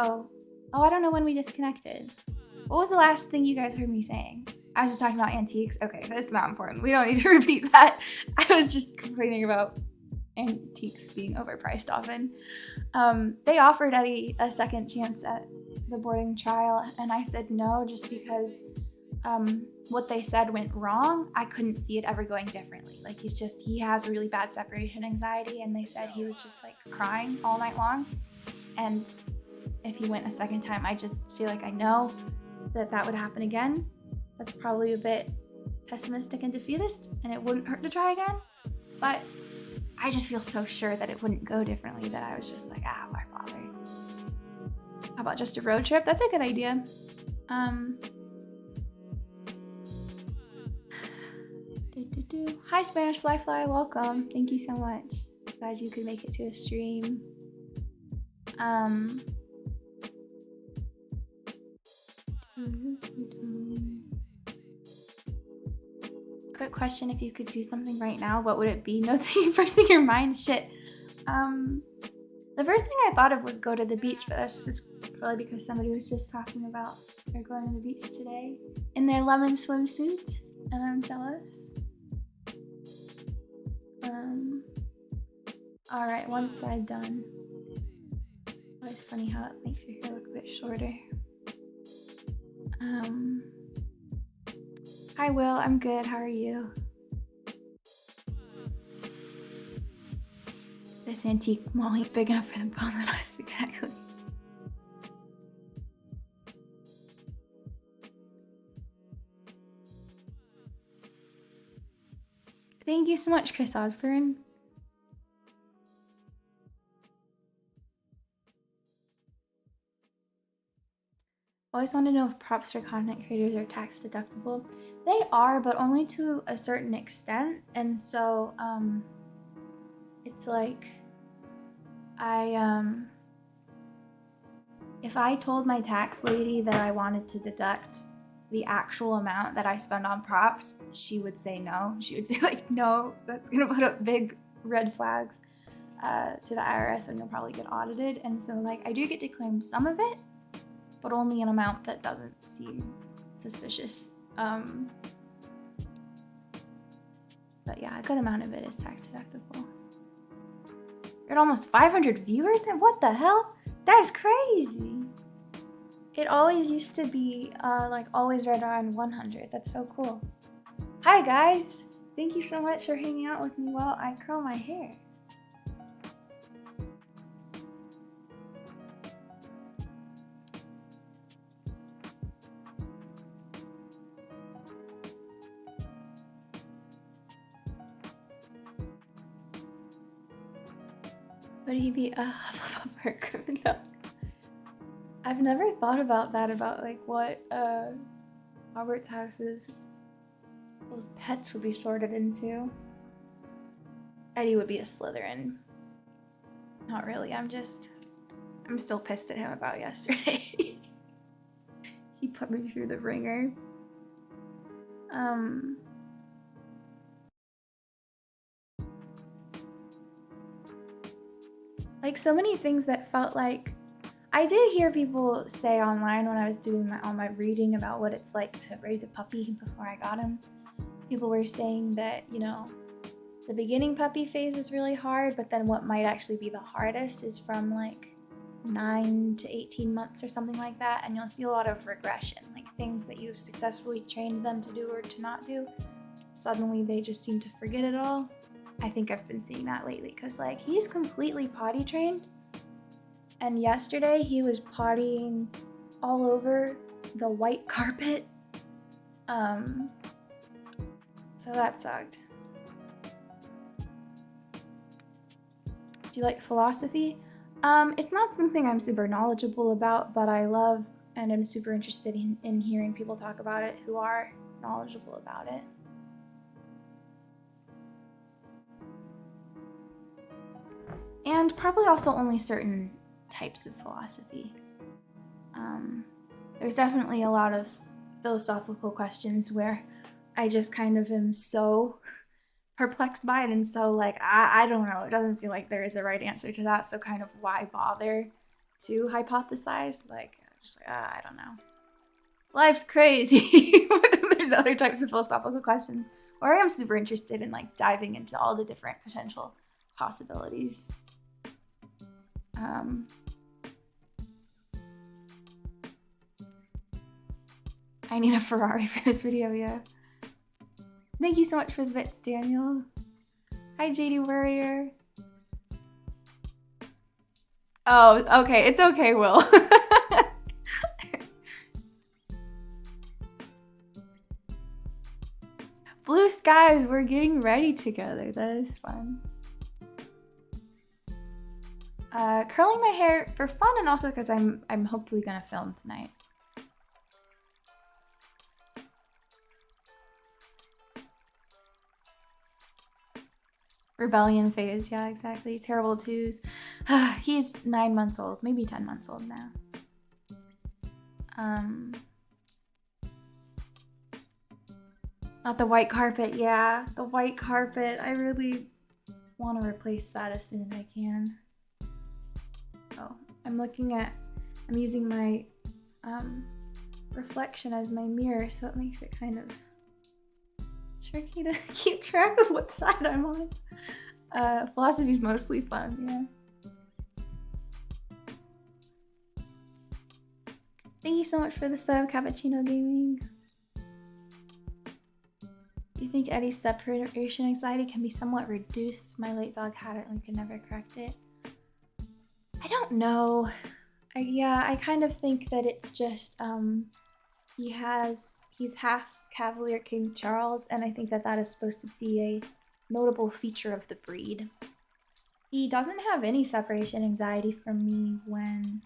Oh, I don't know when we disconnected. What was the last thing you guys heard me saying? I was just talking about antiques. Okay, that's not important. We don't need to repeat that. I was just complaining about antiques being overpriced often. They offered Eddie a second chance at the boarding trial, and I said no just because what they said went wrong. I couldn't see it ever going differently. Like, he has really bad separation anxiety, and they said he was just like crying all night long. And if he went a second time, I just feel like I know that would happen again. That's probably a bit pessimistic and defeatist, and it wouldn't hurt to try again. But I just feel so sure that it wouldn't go differently that I was just like, why bother? How about just a road trip? That's a good idea. Hi, Spanish Fly, welcome. Thank you so much. Glad you could make it to a stream. Quick question, if you could do something right now, what would it be? No thing, first thing in your mind, shit. The first thing I thought of was go to the beach, but that's just probably because somebody was just talking about they're going to the beach today in their lemon swimsuit, and I'm jealous. Alright, one side done. Always funny how it makes your hair look a bit shorter. Hi Will, I'm good, how are you? This antique mall ain't big enough for the both of us, exactly. Thank you so much, Chris Osborne. Always want to know if props for content creators are tax deductible. They are, but only to a certain extent. And so, it's like, if I told my tax lady that I wanted to deduct the actual amount that I spend on props, she would say no. She would say like, no, that's gonna put up big red flags to the IRS and you'll probably get audited. And so like, I do get to claim some of it, but only an amount that doesn't seem suspicious. But yeah, a good amount of it is tax deductible. You're at almost 500 viewers then? What the hell? That's crazy. It always used to be like always right around 100. That's so cool. Hi guys. Thank you so much for hanging out with me while I curl my hair. Would he be a Hufflepuff criminal? I've never thought about that, about like what Hogwarts houses those pets would be sorted into. Eddie would be a Slytherin. Not really, I'm still pissed at him about yesterday. He put me through the ringer. Like so many things that felt like, I did hear people say online when I was doing all my reading about what it's like to raise a puppy before I got him. People were saying that, you know, the beginning puppy phase is really hard, but then what might actually be the hardest is from like 9 to 18 months or something like that, and you'll see a lot of regression, like things that you've successfully trained them to do or to not do. Suddenly they just seem to forget it all. I think I've been seeing that lately because like he's completely potty trained, and yesterday he was pottying all over the white carpet. So that sucked. Do you like philosophy? It's not something I'm super knowledgeable about, but I love and am super interested in hearing people talk about it who are knowledgeable about it. And probably also only certain types of philosophy. There's definitely a lot of philosophical questions where I just kind of am so perplexed by it, and so like, I don't know, it doesn't feel like there is a right answer to that, so kind of why bother to hypothesize. Like, just like, I don't know. Life's crazy. But then there's other types of philosophical questions where I am super interested in like diving into all the different potential possibilities. I need a Ferrari for this video, yeah. Thank you so much for the bits, Daniel. Hi, JD Warrior. Oh, okay. It's okay, Will. Blue skies, we're getting ready together. That is fun. Curling my hair for fun and also because I'm hopefully gonna film tonight. Rebellion phase, yeah, exactly. Terrible twos. He's 9 months old, maybe 10 months old now. Not the white carpet, yeah. The white carpet. I really want to replace that as soon as I can. Oh, I'm using my reflection as my mirror, so it makes it kind of tricky to keep track of what side I'm on. Philosophy is mostly fun, yeah. Thank you so much for the sub, Cappuccino Gaming. Do you think Eddie's separation anxiety can be somewhat reduced? My late dog had it and we could never correct it. I don't know. I kind of think that it's just, he's half Cavalier King Charles, and I think that that is supposed to be a notable feature of the breed. He doesn't have any separation anxiety from me when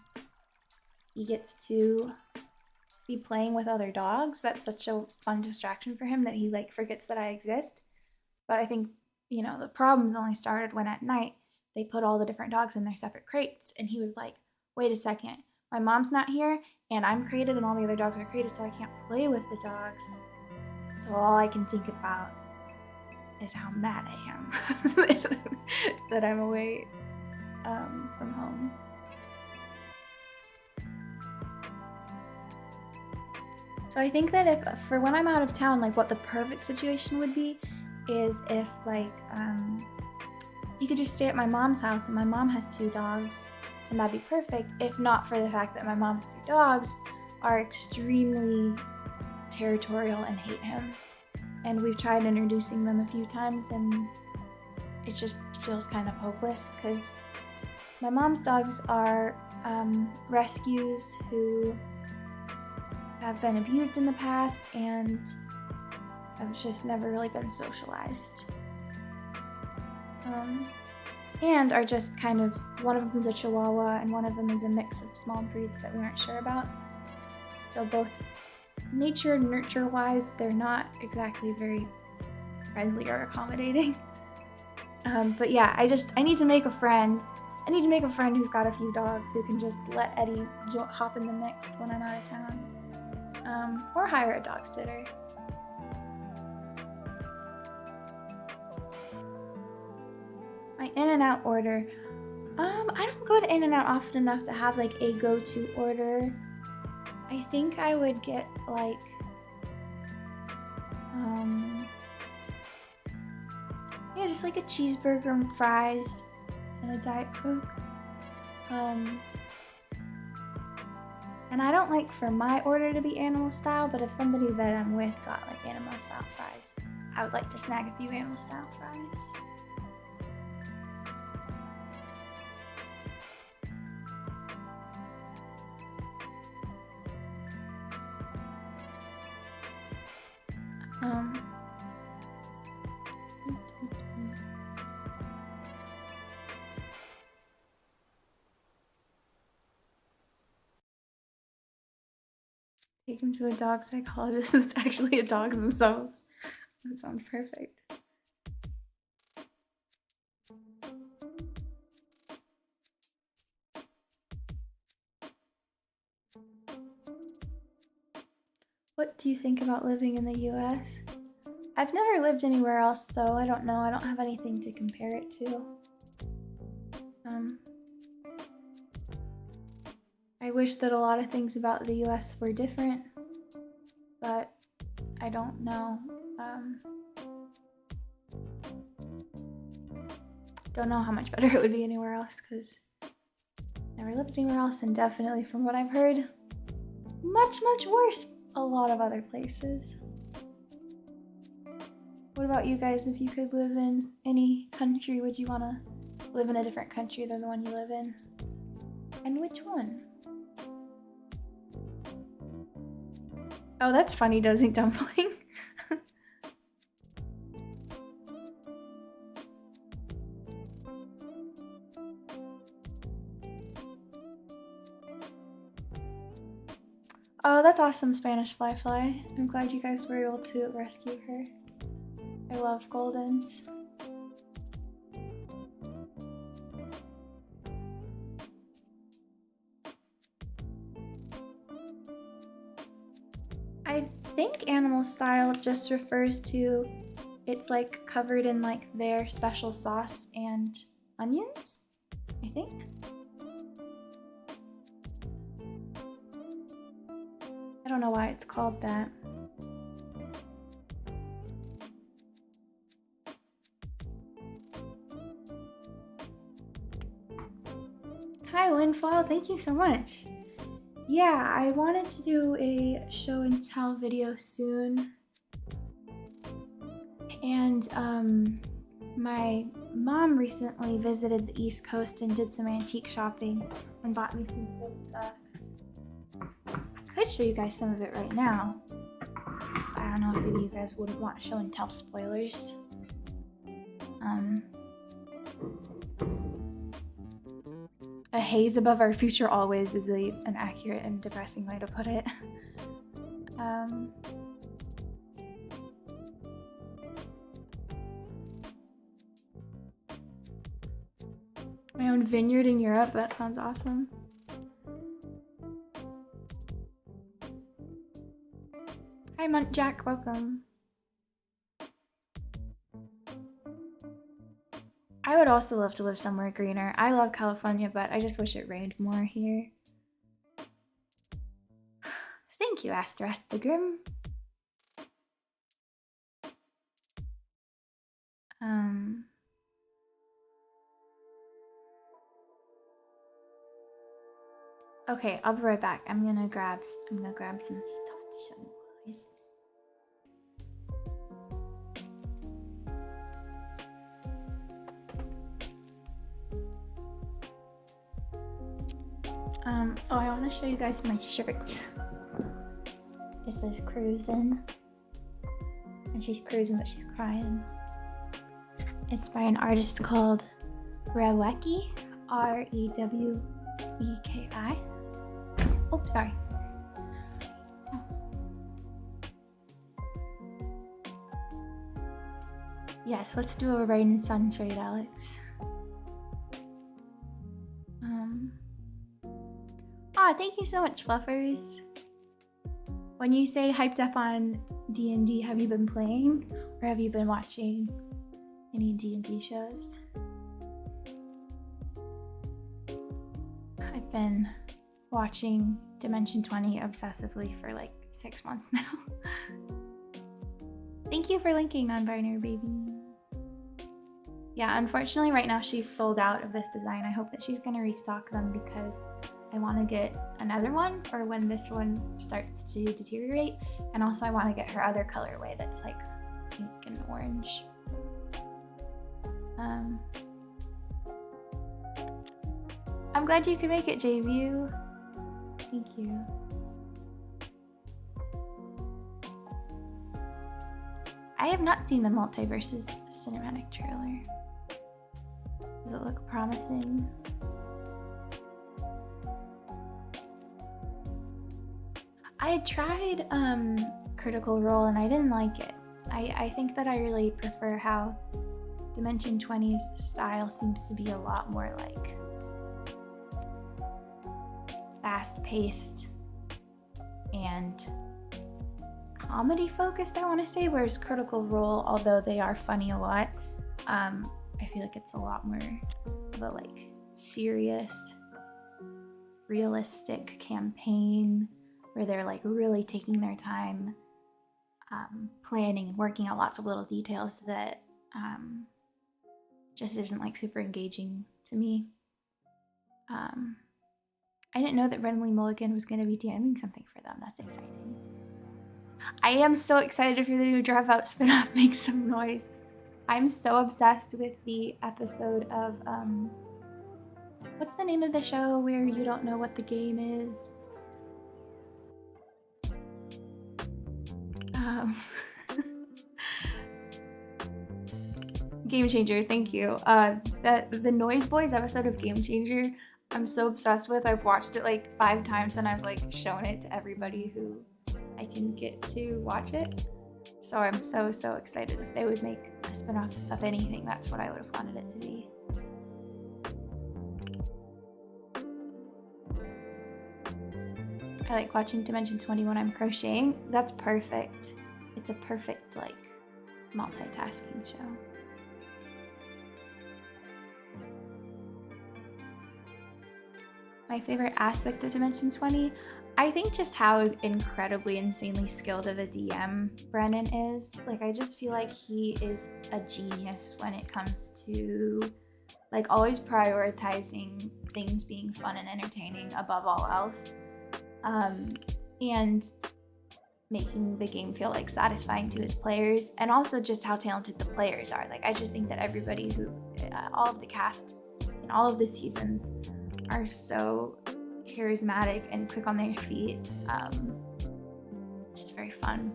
he gets to be playing with other dogs. That's such a fun distraction for him that he like forgets that I exist. But I think, you know, the problems only started when at night they put all the different dogs in their separate crates, and he was like, wait a second, my mom's not here and I'm crated and all the other dogs are crated, so I can't play with the dogs. So all I can think about is how mad I am that I'm away from home. So I think that if, for when I'm out of town, like what the perfect situation would be is if like, he could just stay at my mom's house and my mom has 2 dogs, and that'd be perfect, if not for the fact that my mom's 2 dogs are extremely territorial and hate him. And we've tried introducing them a few times and it just feels kind of hopeless because my mom's dogs are rescues who have been abused in the past and have just never really been socialized. And are just kind of, one of them is a Chihuahua and one of them is a mix of small breeds that we aren't sure about. So both nature and nurture wise, they're not exactly very friendly or accommodating. But yeah, I need to make a friend. I need to make a friend who's got a few dogs who can just let Eddie hop in the mix when I'm out of town. Or hire a dog sitter. My In-N-Out order. I don't go to In-N-Out often enough to have like a go-to order. I think I would get like, yeah, just like a cheeseburger and fries and a Diet Coke. And I don't like for my order to be animal style, but if somebody that I'm with got like animal style fries, I would like to snag a few animal style fries. Take them to a dog psychologist that's actually a dog themselves. That sounds perfect. What do you think about living in the US? I've never lived anywhere else, so I don't know. I don't have anything to compare it to. wish that a lot of things about the US were different, but I don't know. Don't know how much better it would be anywhere else because never lived anywhere else, and definitely from what I've heard, much worse a lot of other places. What about you guys? If you could live in any country, would you want to live in a different country than the one you live in? And which one? Oh, that's funny, Dozing Dumpling. Oh, that's awesome, Spanish Fly. I'm glad you guys were able to rescue her. I love Goldens. I think animal style just refers to it's like covered in like their special sauce and onions, I think. I don't know why it's called that. Hi, Windfall, thank you so much. Yeah, I wanted to do a show and tell video soon. And my mom recently visited the East Coast and did some antique shopping and bought me some cool stuff. I could show you guys some of it right now. I don't know if maybe you guys would want show and tell spoilers. A haze above our future always is an accurate and depressing way to put it. My own vineyard in Europe, that sounds awesome. Hi Muntjack, welcome. I would also love to live somewhere greener. I love California, but I just wish it rained more here. Thank you, Astrath the Grim. Okay, I'll be right back. I'm gonna grab some stuff to show you guys. Oh, I want to show you guys my shirt. It says cruising. And she's cruising, but she's crying. It's by an artist called Reweki, Reweki. Oh, sorry. Yes, let's do a rain and sun trade, Alex. Thank you so much, Fluffers. When you say hyped up on D&D, have you been playing or have you been watching any D&D shows? I've been watching Dimension 20 obsessively for like 6 months now. Thank you for linking, non-binary baby. Yeah, unfortunately right now she's sold out of this design. I hope that she's gonna restock them because I want to get another one for when this one starts to deteriorate, and also I want to get her other colorway that's like pink and orange. I'm glad you could make it, JView. Thank you. I have not seen the Multiverses cinematic trailer. Does it look promising? I had tried Critical Role and I didn't like it. I think that I really prefer how Dimension 20's style seems to be a lot more like fast-paced and comedy focused, I want to say, whereas Critical Role, although they are funny a lot, I feel like it's a lot more of a like serious realistic campaign where they're like really taking their time planning and working out lots of little details that just isn't like super engaging to me. I didn't know that Renly Mulligan was going to be DMing something for them. That's exciting. I am so excited for the new Dropout spinoff, Make Some Noise. I'm so obsessed with the episode of, what's the name of the show where you don't know what the game is? Game Changer, thank you. The Noise Boys episode of Game Changer, I'm so obsessed with. I've watched it like 5 times and I've like shown it to everybody who I can get to watch it. So I'm so excited. If they would make a spinoff of anything, that's what I would have wanted it to be. I like watching Dimension 20 when I'm crocheting. That's perfect. It's a perfect like multitasking show. My favorite aspect of Dimension 20, I think just how incredibly, insanely skilled of a DM Brennan is. Like, I just feel like he is a genius when it comes to like always prioritizing things being fun and entertaining above all else. And making the game feel like satisfying to his players, and also just how talented the players are. Like, I just think that everybody who, all of the cast in all of the seasons are so charismatic and quick on their feet. It's just very fun.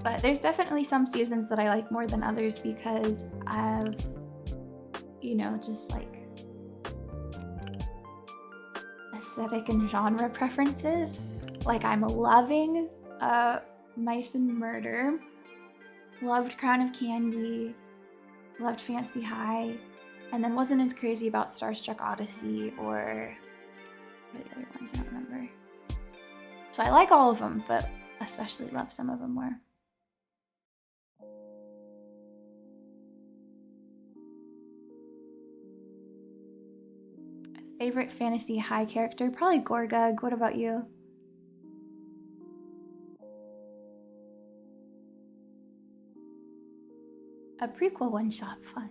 But there's definitely some seasons that I like more than others because of, you know, just like aesthetic and genre preferences. Like, I'm loving Mice and Murder, loved Crown of Candy, loved Fantasy High, and then wasn't as crazy about Starstruck Odyssey or what are the other ones? I don't remember. So I like all of them, but especially love some of them more. Favorite Fantasy High character? Probably Gorgug. What about you? A prequel one-shot, fun.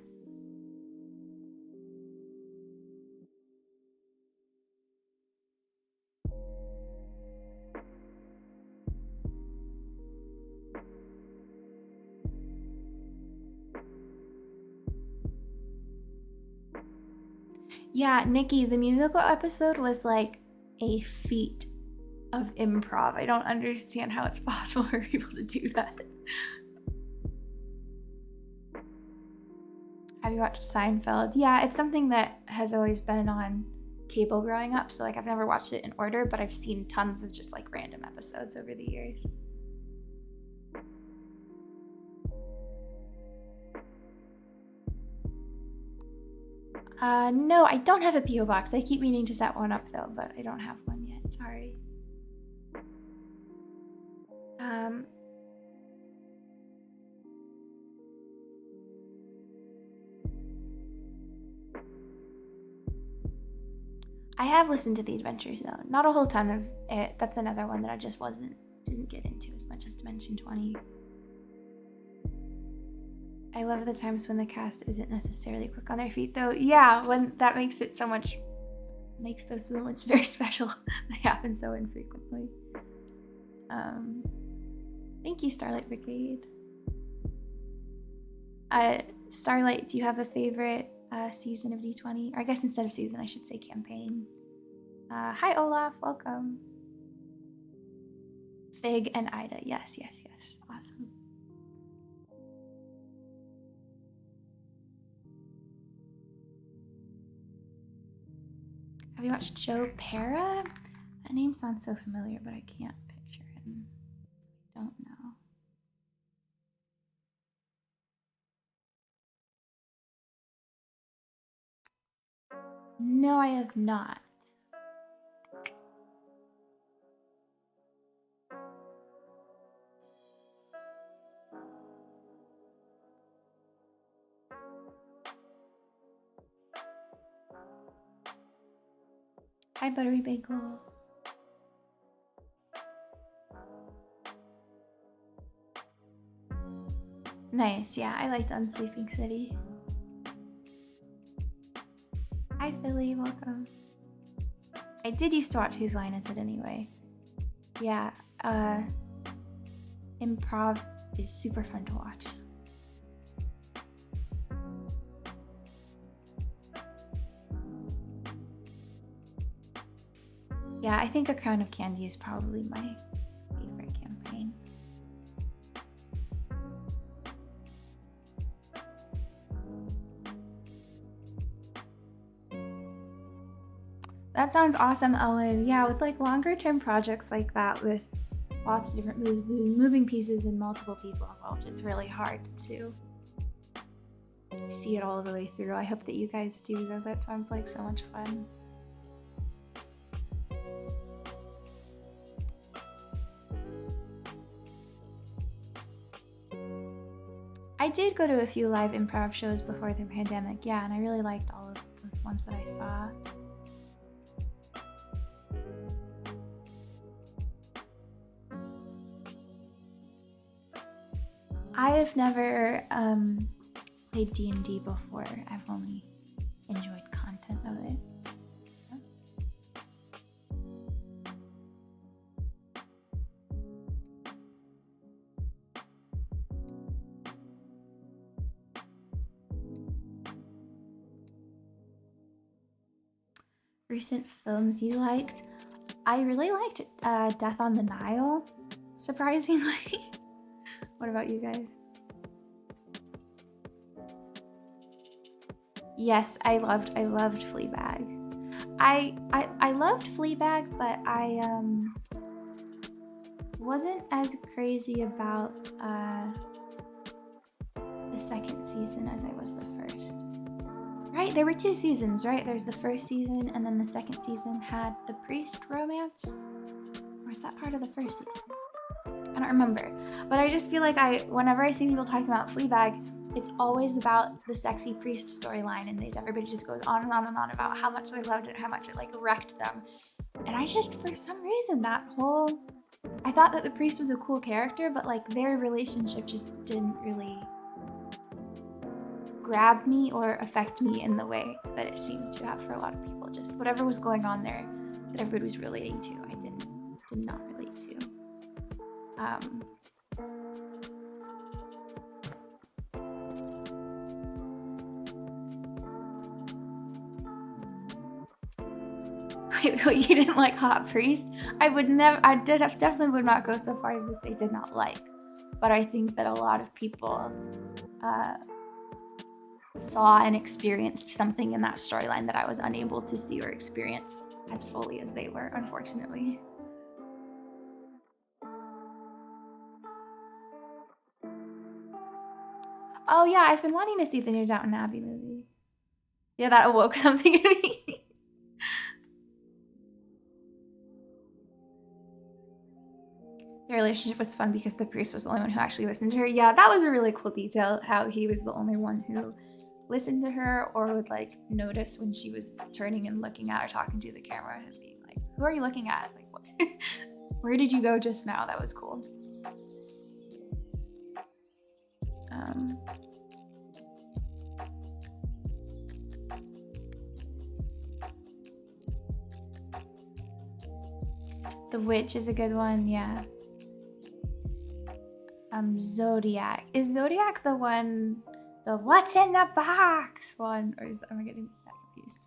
Yeah, Nikki, the musical episode was like a feat of improv. I don't understand how it's possible for people to do that. Have you watched Seinfeld? Yeah, it's something that has always been on cable growing up. So like I've never watched it in order, but I've seen tons of just like random episodes over the years. No, I don't have a P.O. box. I keep meaning to set one up though, but I don't have one yet. Sorry. I have listened to The Adventures though. Not a whole ton of it. That's another one that I just didn't get into as much as Dimension 20. I love the times when the cast isn't necessarily quick on their feet though. Yeah, when that makes it so much, makes those moments very special. They happen so infrequently. Thank you, Starlight Brigade. Starlight, do you have a favorite season of D20? Or I guess instead of season, I should say campaign. Hi, Olaf. Welcome. Fig and Ida. Yes. Awesome. Have you watched Joe Pera? That name sounds so familiar, but I can't picture him. So I don't know. No, I have not. Hi, Buttery Bagel. Nice, yeah, I liked Unsleeping City. Hi, Philly, welcome. I did used to watch Whose Line Is It Anyway? Yeah, improv is super fun to watch. Yeah, I think A Crown of Candy is probably my favorite campaign. That sounds awesome, Owen. Yeah, with like longer term projects like that with lots of different moving pieces and multiple people involved, it's really hard to see it all the way through. I hope that you guys do though. That sounds like so much fun. I did go to a few live improv shows before the pandemic, yeah, and I really liked all of those ones that I saw. I have never played D&D before. I've only enjoyed content of it. Recent films you liked? I really liked Death on the Nile, surprisingly. What about you guys? Yes, I loved Fleabag. I loved Fleabag, but I wasn't as crazy about the second season as I was the first. Right, there were 2 seasons, right? There's the first season, and then the second season had the priest romance. Or was that part of the first season? I don't remember. But I just feel like whenever I see people talking about Fleabag, it's always about the sexy priest storyline, and everybody just goes on and on and on about how much they loved it, how much it like wrecked them. And I just, for some reason, I thought that the priest was a cool character, but like their relationship just didn't really grab me or affect me in the way that it seemed to have for a lot of people. Just whatever was going on there that everybody was relating to, I did not relate to. Wait, you didn't like Hot Priest? Definitely would not go so far as to say did not like, but I think that a lot of people saw and experienced something in that storyline that I was unable to see or experience as fully as they were, unfortunately. Oh yeah, I've been wanting to see the new Downton Abbey movie. Yeah, that awoke something in me. Their relationship was fun because the priest was the only one who actually listened to her. Yeah, that was a really cool detail, how he was the only one who listened to her or would like notice when she was turning and looking at or talking to the camera and being like, who are you looking at? Like, what? Where did you go just now? That was cool. The Witch is a good one, yeah. Zodiac. Is Zodiac the one, the what's in the box one? Or am I getting that confused?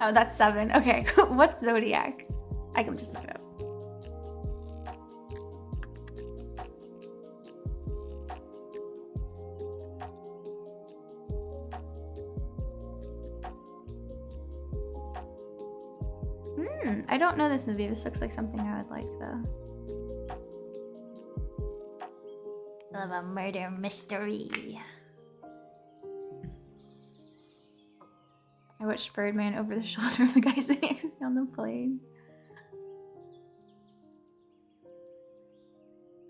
Oh, that's 7. Okay, what's Zodiac? I can just look it up. I don't know this movie. This looks like something I would like, though. I love a murder mystery. I watched Birdman over the shoulder of the guy sitting next to me on the plane.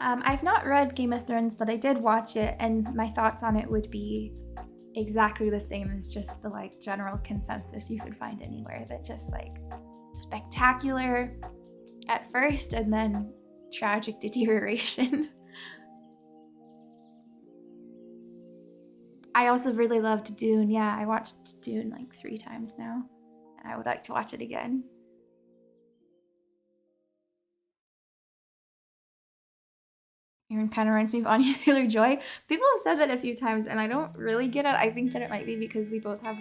I've not read Game of Thrones, but I did watch it, and my thoughts on it would be exactly the same as just the like general consensus you could find anywhere, that just like spectacular at first and then tragic deterioration. I also really loved Dune. Yeah, I watched Dune like 3 times now, and I would like to watch it again. Aaron kind of reminds me of Anya Taylor-Joy. People have said that a few times, and I don't really get it. I think that it might be because we both have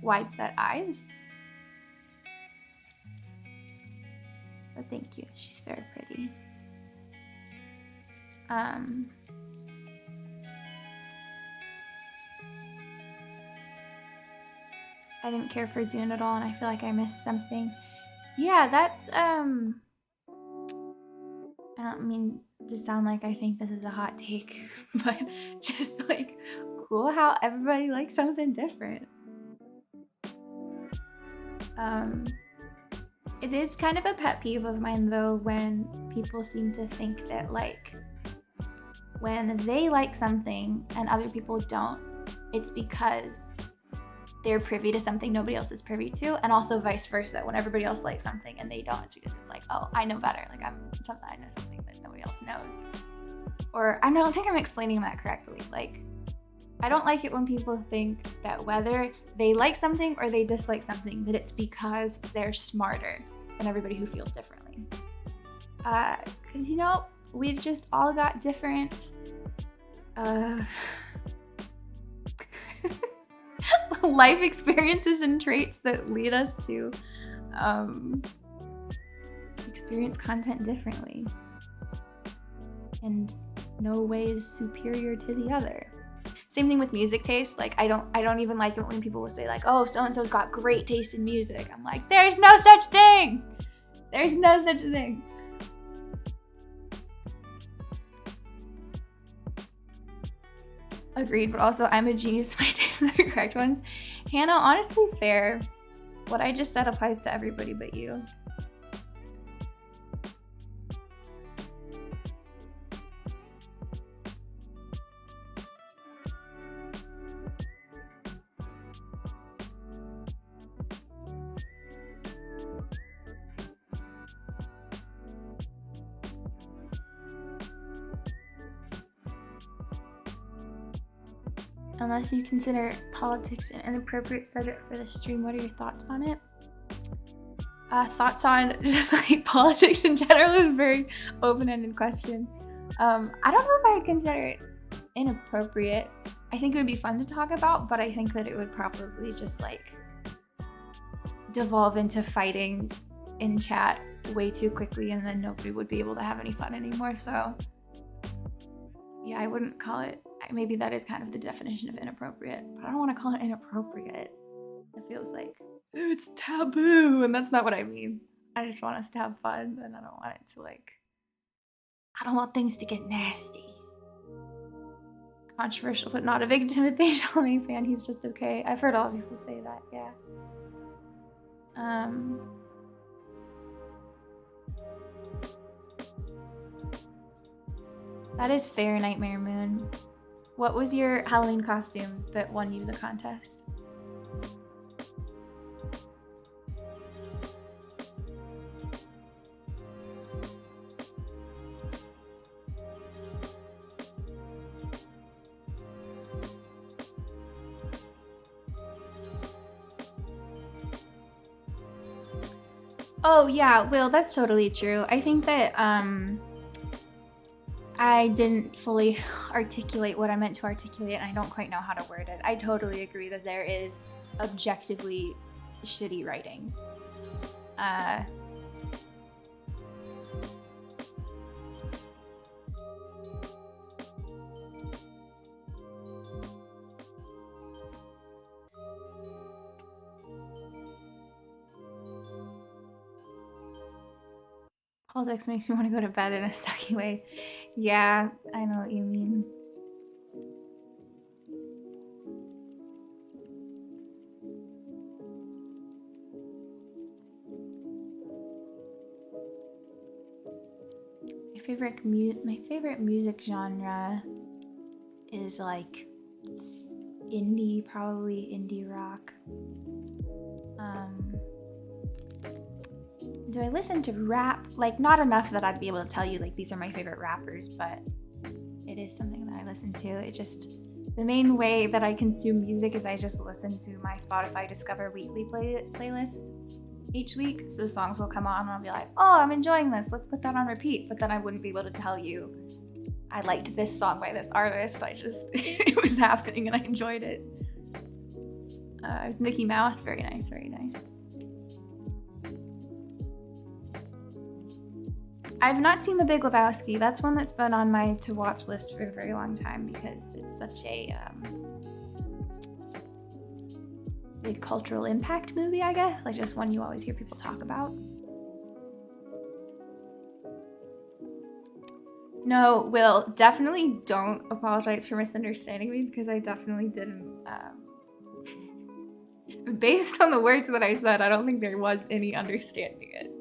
wide-set eyes. But thank you. She's very pretty. I didn't care for Dune at all, and I feel like I missed something. Yeah, that's I don't mean to sound like I think this is a hot take, but just like cool how everybody likes something different. It is kind of a pet peeve of mine though when people seem to think that like when they like something and other people don't, it's because they're privy to something nobody else is privy to, and also vice versa. When everybody else likes something and they don't, it's because it's like, oh, I know better. Like I know something that nobody else knows. Or I don't think I'm explaining that correctly. Like I don't like it when people think that whether they like something or they dislike something, that it's because they're smarter than everybody who feels differently. Because you know, we've just all got different life experiences and traits that lead us to experience content differently, and no way is superior to the other. Same thing with music taste. Like I don't even like it when people will say like, oh, so-and-so's got great taste in music. I'm like, there's no such thing. There's no such thing. Agreed, but also I'm a genius if I taste the correct ones. Hannah, honestly, fair. What I just said applies to everybody but you. Unless you consider politics an inappropriate subject for the stream, what are your thoughts on it? Thoughts on just like politics in general is a very open-ended question. I don't know if I would consider it inappropriate. I think it would be fun to talk about, but I think that it would probably just like devolve into fighting in chat way too quickly, and then nobody would be able to have any fun anymore. So yeah, I wouldn't call it, maybe that is kind of the definition of inappropriate, but I don't want to call it inappropriate. It feels like it's taboo, and that's not what I mean. I just want us to have fun, and I don't want it to like, I don't want things to get nasty. Controversial, but not a big Timothée Chalamet fan. He's just okay. I've heard all people say that, yeah. That is fair, Nightmare Moon. What was your Halloween costume that won you the contest? Oh yeah, Will, that's totally true. I think that I didn't fully articulate what I meant to articulate, and I don't quite know how to word it. I totally agree that there is objectively shitty writing. Politics makes me want to go to bed in a sucky way. Yeah, I know what you mean. my favorite music genre is like indie, probably indie rock. Do I listen to rap? Like, not enough that I'd be able to tell you like these are my favorite rappers, but it is something that I listen to. It just, the main way that I consume music is I just listen to my Spotify Discover Weekly playlist each week. So the songs will come on and I'll be like, oh, I'm enjoying this, let's put that on repeat. But then I wouldn't be able to tell you I liked this song by this artist. I just, it was happening and I enjoyed it. It was Mickey Mouse, very nice, very nice. I've not seen The Big Lebowski. That's one that's been on my to-watch list for a very long time because it's such a big cultural impact movie, I guess. Like, just one you always hear people talk about. No, Will, definitely don't apologize for misunderstanding me because I definitely didn't. Based on the words that I said, I don't think there was any understanding it.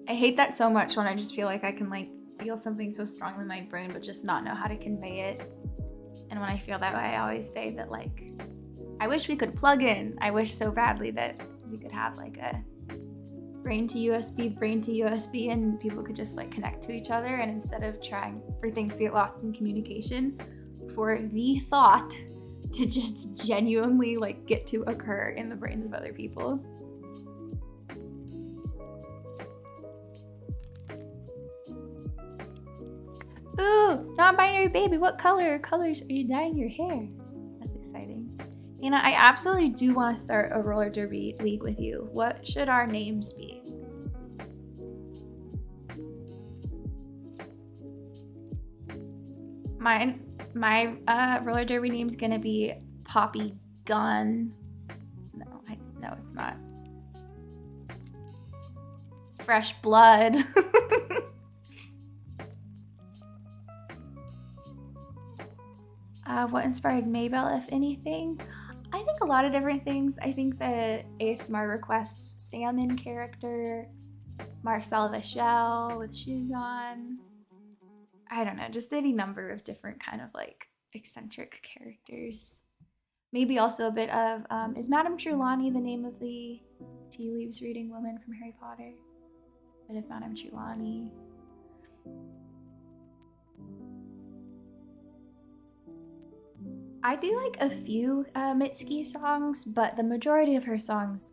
I hate that so much when I just feel like I can like feel something so strongly in my brain but just not know how to convey it. And when I feel that way, I always say that like, I wish we could plug in. I wish so badly that we could have like a brain to USB, and people could just like connect to each other. And instead of trying for things to get lost in communication, for the thought to just genuinely like get to occur in the brains of other people. Ooh, non-binary baby, what colors are you dyeing your hair? That's exciting. Anna, I absolutely do want to start a roller derby league with you. What should our names be? My roller derby name's gonna be Poppy Gun. No, it's not. Fresh Blood. What inspired Maybell, if anything? I think a lot of different things. I think the ASMR Requests salmon character, Marcel Vachel with shoes on. I don't know, just any number of different kind of like eccentric characters. Maybe also a bit of, is Madame Trelawney the name of the tea leaves reading woman from Harry Potter? A bit of Madame Trelawney. I do like a few Mitski songs, but the majority of her songs,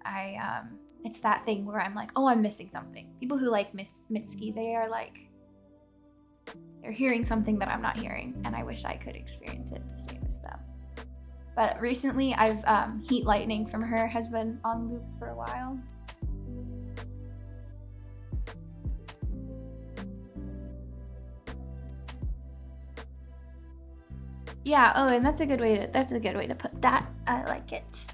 it's that thing where I'm like, oh, I'm missing something. People who like Mitski, they are like, they're hearing something that I'm not hearing, and I wish I could experience it the same as them. But recently, I've Heat Lightning from her has been on loop for a while. Yeah, oh, and that's a good way to put that. I like it.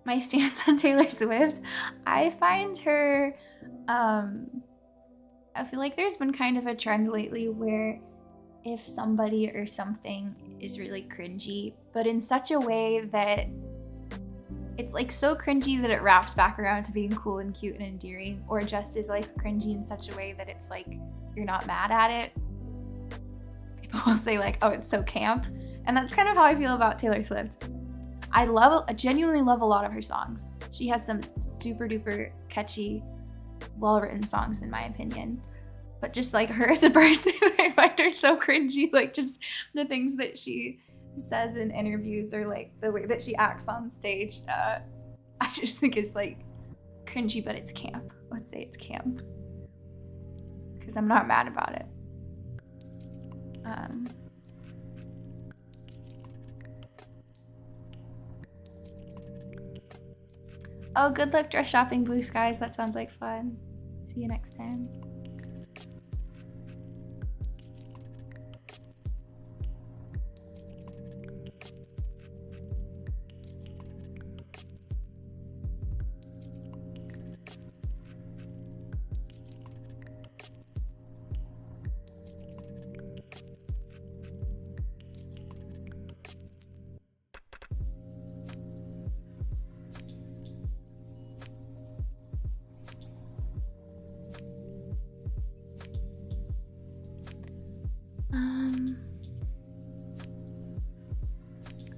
My stance on Taylor Swift, I find her, I feel like there's been kind of a trend lately where if somebody or something is really cringy, but in such a way that it's like so cringy that it wraps back around to being cool and cute and endearing, or just is like cringy in such a way that it's like you're not mad at it. People will say like, oh, it's so camp. And that's kind of how I feel about Taylor Swift. I genuinely love a lot of her songs. She has some super duper catchy, well-written songs in my opinion. But just like her as a person, I find her so cringy. Like just the things that she says in interviews or like the way that she acts on stage, I just think is like cringy, but it's camp. Let's say it's camp. Because I'm not mad about it. Oh, good luck dress shopping, Blue Skies. That sounds like fun. See you next time.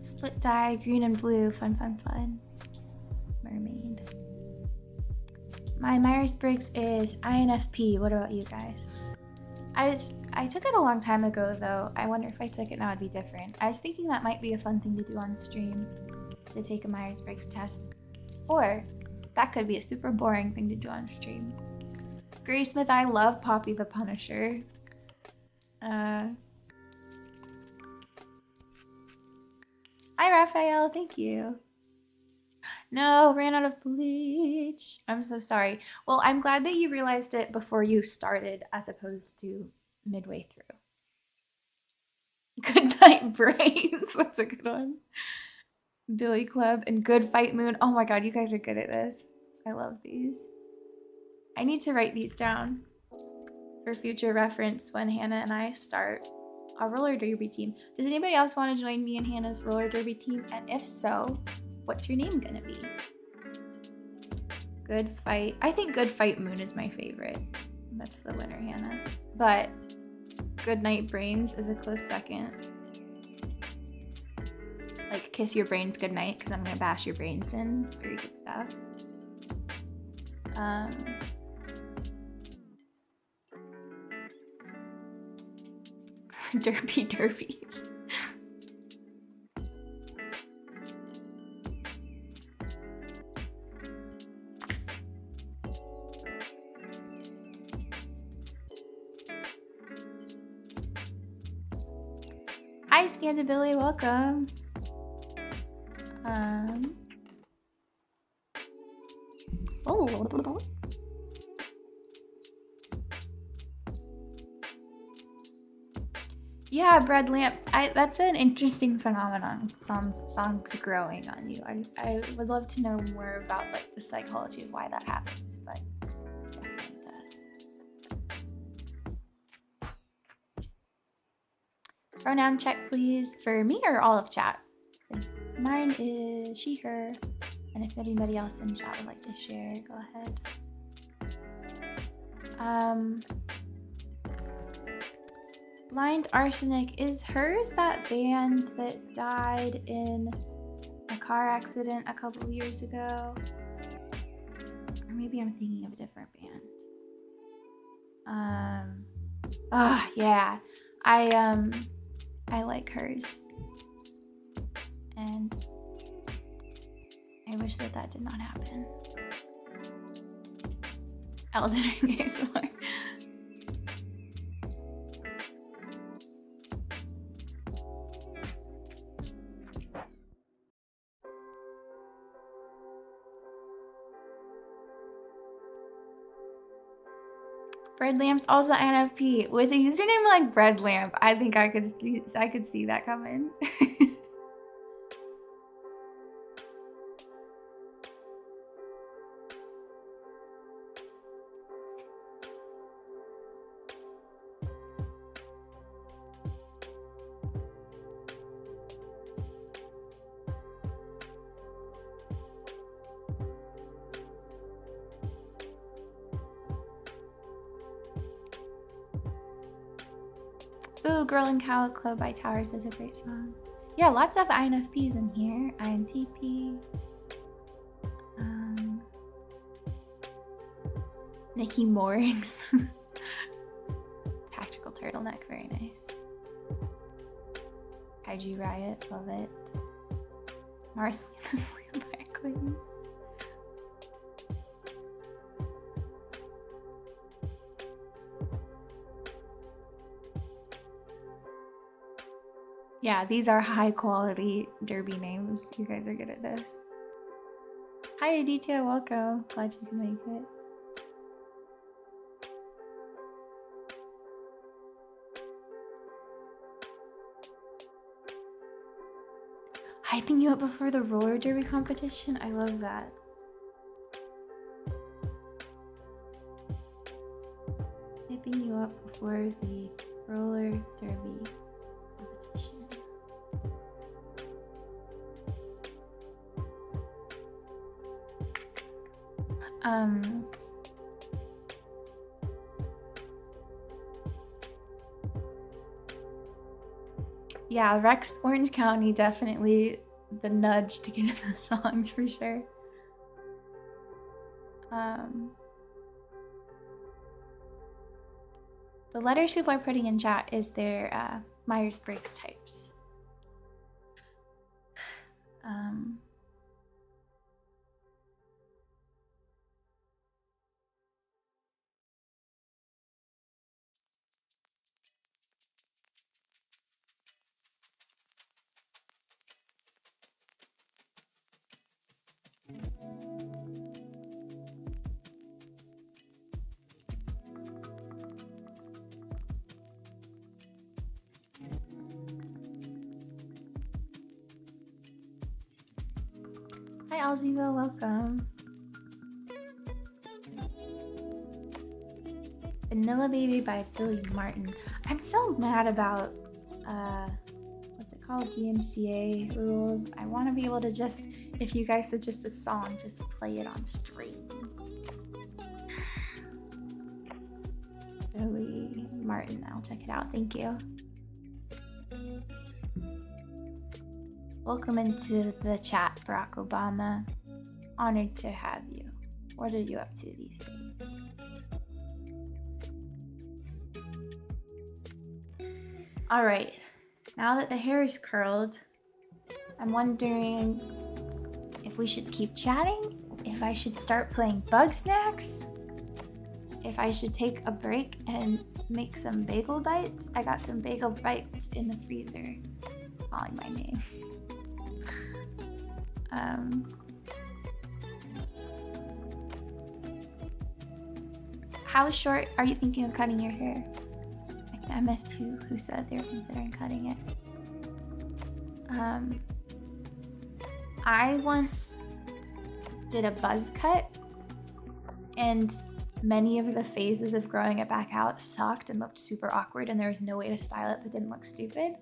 Split dye, green and blue. Fun, fun, fun. Mermaid. My Myers-Briggs is INFP. What about you guys? I took it a long time ago though. I wonder if I took it now it'd be different. I was thinking that might be a fun thing to do on stream, to take a Myers-Briggs test. Or that could be a super boring thing to do on stream. Graysmith, I love Poppy the Punisher. Hi Raphael, thank you. No, ran out of bleach. I'm so sorry. Well, I'm glad that you realized it before you started as opposed to midway through. Good night, brains. That's a good one. Billy Club and Good Fight Moon. Oh my god, you guys are good at this. I love these. I need to write these down for future reference when Hannah and I start a roller derby team. Does anybody else want to join me and Hannah's roller derby team? And if so, what's your name gonna be? Good Fight. I think Good Fight Moon is my favorite. That's the winner, Hannah. But Good Night Brains is a close second. Like kiss your brains goodnight because I'm gonna bash your brains in. Very good stuff. Derpy derbies. Hi, Scandabilly, welcome. Oh. Yeah, bread lamp. That's an interesting phenomenon. Songs growing on you. I would love to know more about like the psychology of why that happens, but definitely does. Pronoun check, please, for me or all of chat. Because mine is she, her, and if anybody else in chat would like to share, go ahead. Blind Arsenic, is hers that band that died in a car accident a couple years ago? Or maybe I'm thinking of a different band. Yeah. I like hers. And I wish that did not happen. Elden Ring ASMR. Bread Lamp's also NFP. With a username like Bread Lamp, I think I could see that coming. Ooh, Girl and Cow Club by Towers is a great song. Yeah, lots of INFPs in here. INTP. Nikki Moorings. Tactical turtleneck, very nice. IG Riot, love it. Marceline the Slam by Queen. Yeah, these are high quality derby names. You guys are good at this. Hi Aditya, welcome. Glad you can make it. Hyping you up before the roller derby competition? I love that. Hyping you up before the roller derby competition. Yeah, Rex Orange County, definitely the nudge to get in the songs for sure. The letters people are putting in chat is their Myers-Briggs types. Hi, Alziva, welcome. Vanilla Baby by Billy Martin. I'm so mad about, what's it called? DMCA rules. I want to be able to just, if you guys suggest a song, just play it on stream. Billy Martin, I'll check it out. Thank you. Welcome into the chat, Barack Obama. Honored to have you. What are you up to these days? All right, now that the hair is curled, I'm wondering if we should keep chatting, if I should start playing Bug Snacks, if I should take a break and make some bagel bites. I got some bagel bites in the freezer. Calling my name. How short are you thinking of cutting your hair? I missed who said they were considering cutting it. I once did a buzz cut, and many of the phases of growing it back out sucked and looked super awkward, and there was no way to style it that didn't look stupid.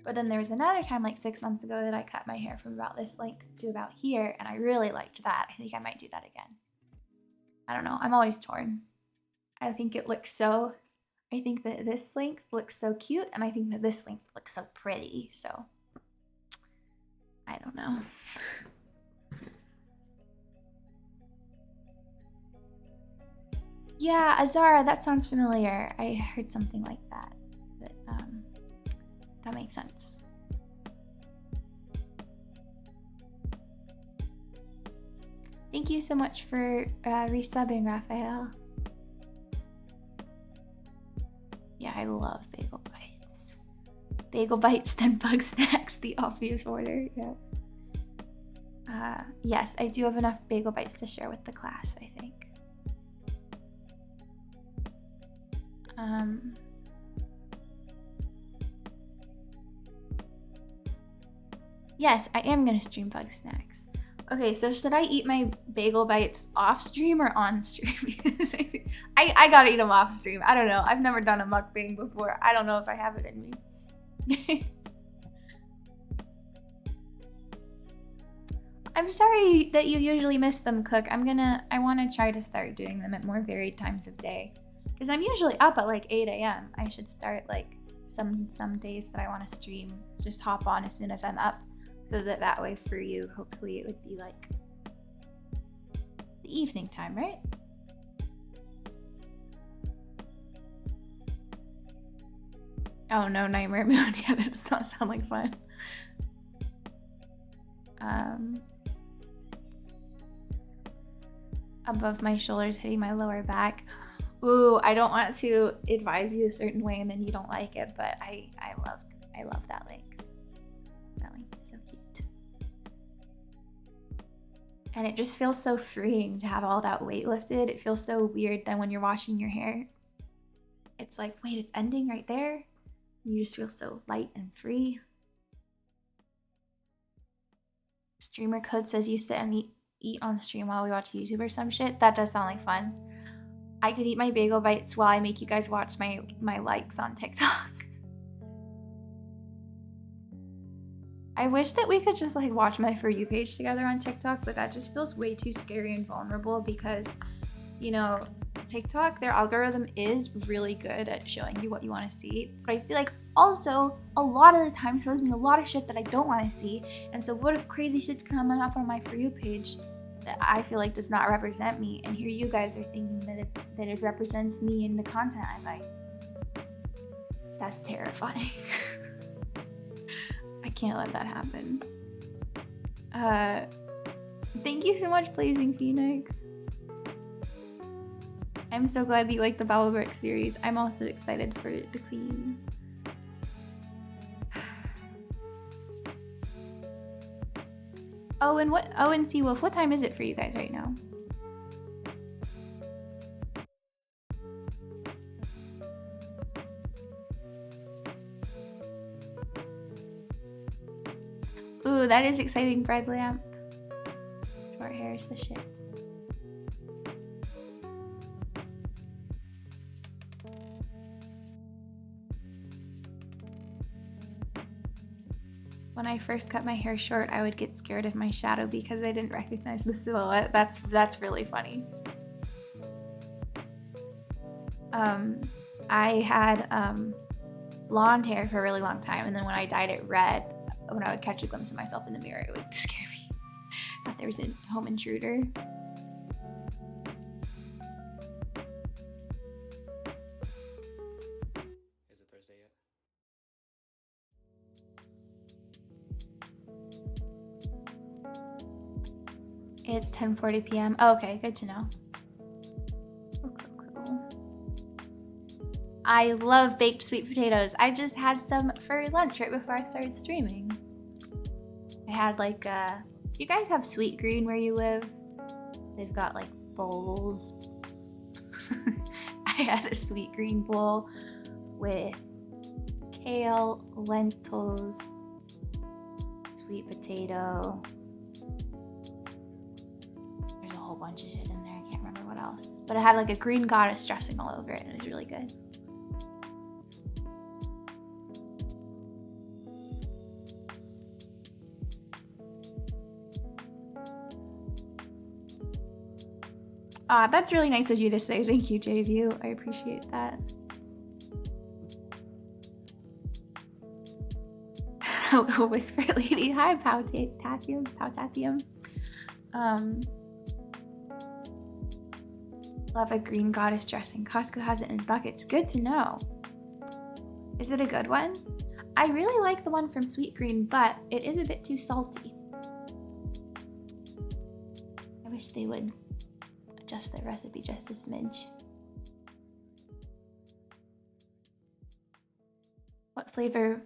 But then there was another time, like 6 months ago, that I cut my hair from about this length to about here, and I really liked that. I think I might do that again. I don't know. I'm always torn. I think it looks so... I think that this length looks so cute, and I think that this length looks so pretty, so... I don't know. Yeah, Azara, that sounds familiar. I heard something like that. But, that makes sense. Thank you so much for resubbing, Raphael. Yeah, I love bagel bites. Bagel bites, then Bug Snacks, the obvious order. Yeah. Yes, I do have enough bagel bites to share with the class, I think. Yes, I am gonna stream Bug Snacks. Okay, so should I eat my bagel bites off stream or on stream? Because I gotta eat them off stream. I don't know. I've never done a mukbang before. I don't know if I have it in me. I'm sorry that you usually miss them, Cook. I want to try to start doing them at more varied times of day. Because I'm usually up at like 8 a.m. I should start like some days that I want to stream. Just hop on as soon as I'm up. So that way for you, hopefully it would be like the evening time, right? Oh no, Nightmare Moon. Yeah, that does not sound like fun. Above my shoulders, hitting my lower back. Ooh, I don't want to advise you a certain way and then you don't like it, but I love that link. That link is so cute. And it just feels so freeing to have all that weight lifted. It feels so weird then when you're washing your hair. It's like, wait, it's ending right there? You just feel so light and free. Streamer Code says you sit and eat on stream while we watch YouTube or some shit. That does sound like fun. I could eat my bagel bites while I make you guys watch my likes on TikTok. I wish that we could just like watch my For You page together on TikTok, but that just feels way too scary and vulnerable because, you know, TikTok, their algorithm is really good at showing you what you want to see, but I feel like also a lot of the time shows me a lot of shit that I don't want to see. And so what if crazy shit's coming up on my For You page that I feel like does not represent me, and here you guys are thinking that it represents me in the content I like. That's terrifying. I can't let that happen. Thank you so much, Blazing Phoenix. I'm so glad that you like the Babelbrick series. I'm also excited for the Queen. Oh, and Seawolf, what time is it for you guys right now? Ooh, that is exciting, Bread Lamp. Short hair is the shit. When I first cut my hair short, I would get scared of my shadow because I didn't recognize the silhouette. That's really funny. I had blonde hair for a really long time, and then when I dyed it red, when I would catch a glimpse of myself in the mirror, it would scare me. I thought there was a home intruder. Is it Thursday yet? It's 10:40 p.m. Oh, okay, good to know. Cool. I love baked sweet potatoes. I just had some for lunch right before I started streaming. I had like do you guys have Sweet Green where you live? They've got like bowls. I had a Sweet Green bowl with kale, lentils, sweet potato. There's a whole bunch of shit in there. I can't remember what else. But it had like a green goddess dressing all over it, and it was really good. That's really nice of you to say. Thank you, JView. I appreciate that. Hello, Whisper Lady. Hi, Powtatium. Love a green goddess dressing. Costco has it in buckets. Good to know. Is it a good one? I really like the one from Sweet Green, but it is a bit too salty. I wish they would adjust their recipe just a smidge. What flavor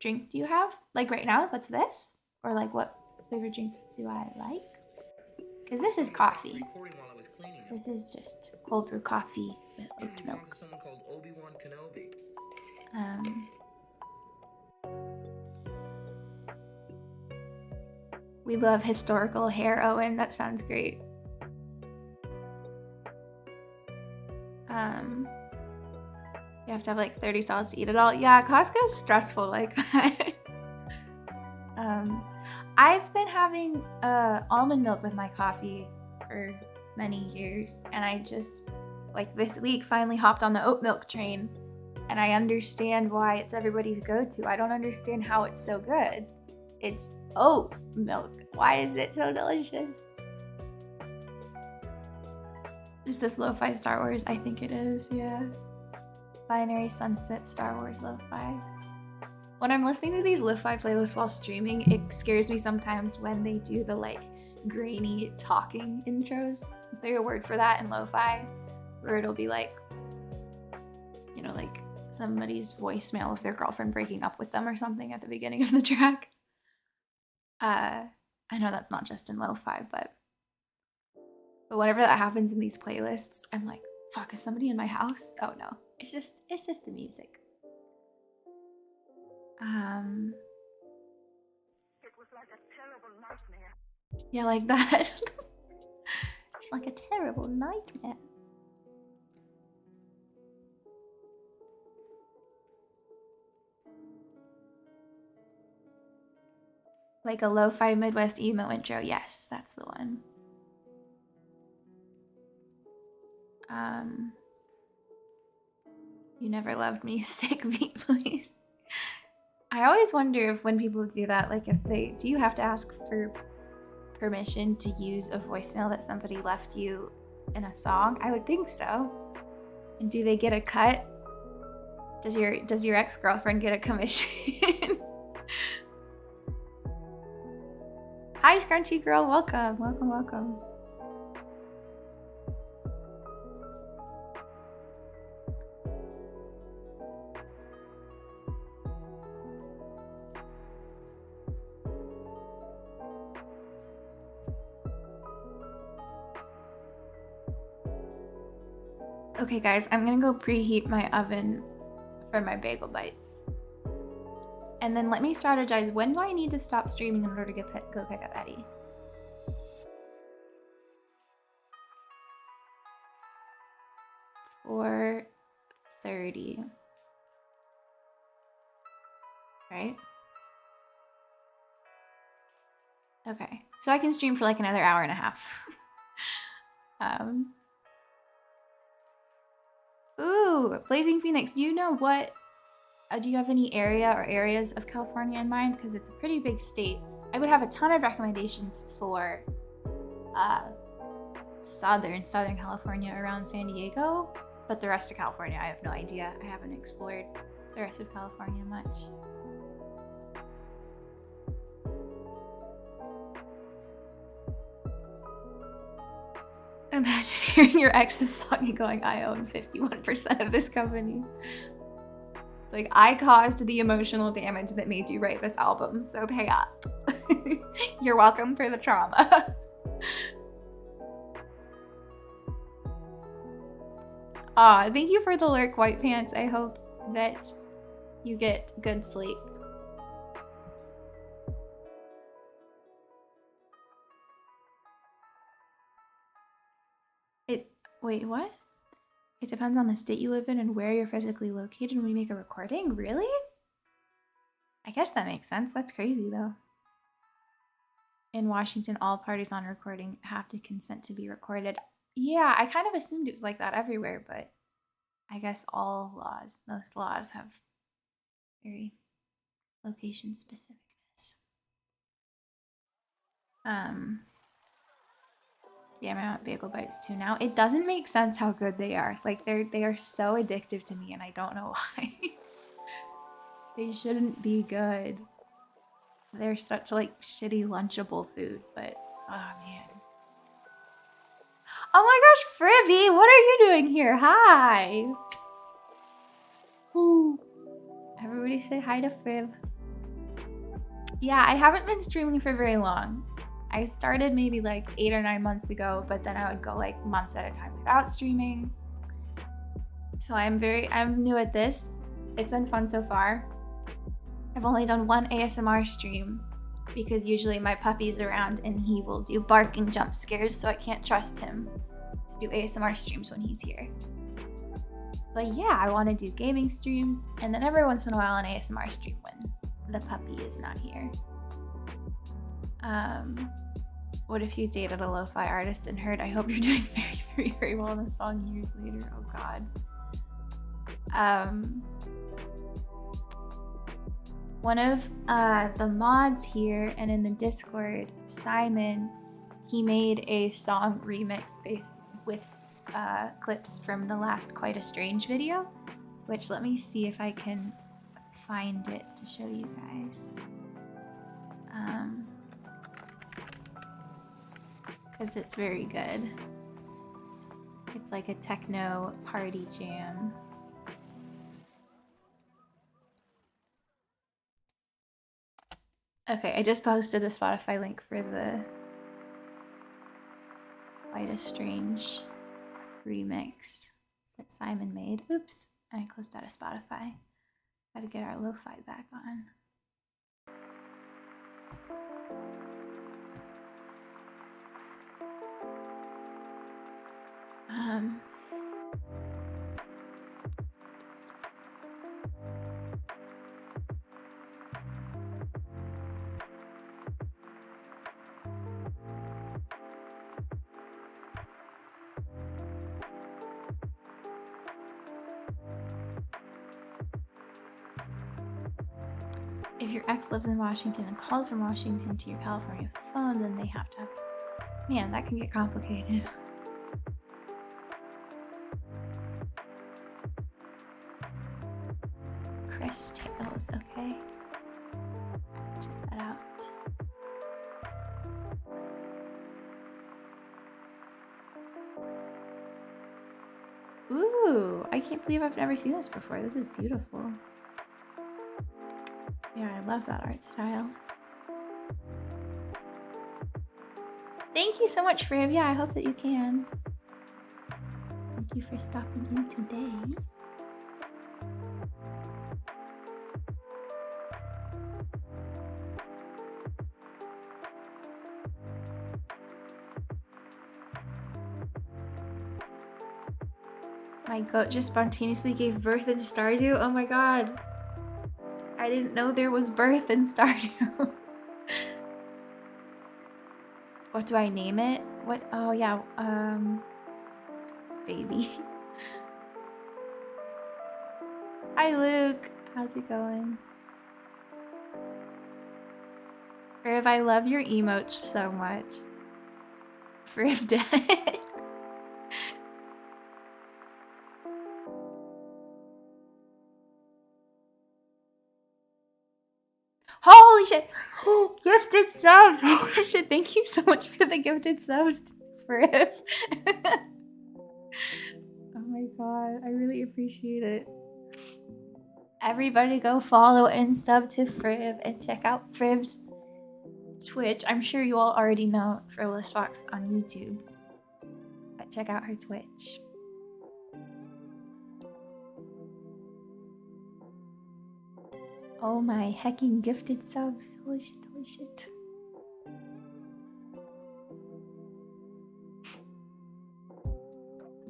drink do you have? Like right now, what's this? Or like what flavor drink do I like? Because this is coffee. This is just cold brew coffee with oat milk. Someone called Obi-Wan Kenobi. We love historical hair, Owen. That sounds great. You have to have like 30 salads to eat it all. Yeah, Costco's stressful like that. I've been having almond milk with my coffee for many years, and I just, like this week, finally hopped on the oat milk train, and I understand why it's everybody's go-to. I don't understand how it's so good. It's oat milk. Why is it so delicious? Is this lo-fi Star Wars? I think it is, yeah. Binary Sunset Star Wars lo-fi. When I'm listening to these lo-fi playlists while streaming, it scares me sometimes when they do the like grainy talking intros. Is there a word for that in lo-fi? Where it'll be like, you know, like somebody's voicemail of their girlfriend breaking up with them or something at the beginning of the track. I know that's not just in lo-fi, but whenever that happens in these playlists, I'm like, fuck, is somebody in my house? Oh no, it's just the music. It was like a terrible nightmare. Yeah, like that. It's like a terrible nightmare. Like a lo-fi Midwest emo intro. Yes, that's the one. You never loved me, sick beat, please. I always wonder if when people do that, like if they, do you have to ask for permission to use a voicemail that somebody left you in a song? I would think so. And do they get a cut? Does your ex-girlfriend get a commission? Hi, Scrunchy Girl. Welcome, welcome, welcome. Okay, guys, I'm gonna go preheat my oven for my bagel bites. And then let me strategize. When do I need to stop streaming in order to go pick up Eddie? Or 30. Right? Okay. So I can stream for like another hour and a half. Ooh, Blazing Phoenix, do you know what, do you have any area or areas of California in mind? Because it's a pretty big state. I would have a ton of recommendations for Southern California around San Diego, but the rest of California, I have no idea. I haven't explored the rest of California much. Imagine hearing your ex's song and going, I own 51% of this company. It's like, I caused the emotional damage that made you write this album, so pay up. You're welcome for the trauma. Aw, thank you for the lurk, White Pants. I hope that you get good sleep. Wait, what? It depends on the state you live in and where you're physically located when we make a recording? Really? I guess that makes sense. That's crazy, though. In Washington, all parties on recording have to consent to be recorded. Yeah, I kind of assumed it was like that everywhere, but I guess most laws have very location specificness. Yeah, I want bagel bites too now. It doesn't make sense how good they are. Like they are so addictive to me and I don't know why. They shouldn't be good. They're such like shitty lunchable food, but oh man. Oh my gosh, Fribby, what are you doing here? Hi. Ooh. Everybody say hi to Frib. Yeah, I haven't been streaming for very long. I started maybe like 8 or 9 months ago, but then I would go like months at a time without streaming. So I'm new at this. It's been fun so far. I've only done one ASMR stream because usually my puppy's around and he will do barking jump scares, so I can't trust him to do ASMR streams when he's here. But yeah, I want to do gaming streams and then every once in a while an ASMR stream when the puppy is not here. What if you dated a lo-fi artist and heard, I hope you're doing very, very, very well in a song years later? Oh God. One of the mods here and in the Discord, Simon, he made a song remix based with clips from the last Quite a Strange video, which let me see if I can find it to show you guys. Because it's very good. It's like a techno party jam. Okay, I just posted the Spotify link for the Quite a Strange remix that Simon made. Oops, and I closed out of Spotify. Gotta get our lo-fi back on. if your ex lives in Washington and calls from Washington to your California phone, then they have to have... Man, that can get complicated. Chris Tails, okay. Check that out. Ooh, I can't believe I've never seen this before. This is beautiful. Yeah, I love that art style. Thank you so much, Frib. Yeah, I hope that you can. Thank you for stopping in today. My goat just spontaneously gave birth in Stardew. Oh my god. I didn't know there was birth in Stardew. What do I name it? What? Oh yeah, baby. Hi Luke, how's it going? Friv, I love your emotes so much. Friv dead. Holy shit! Gifted subs! Holy shit, thank you so much for the gifted subs, Friv. Oh my god, I really appreciate it. Everybody go follow and sub to Friv and check out Friv's Twitch. I'm sure you all already know Frivolous Fox on YouTube, but check out her Twitch. Oh my hecking gifted subs. Holy shit, holy shit.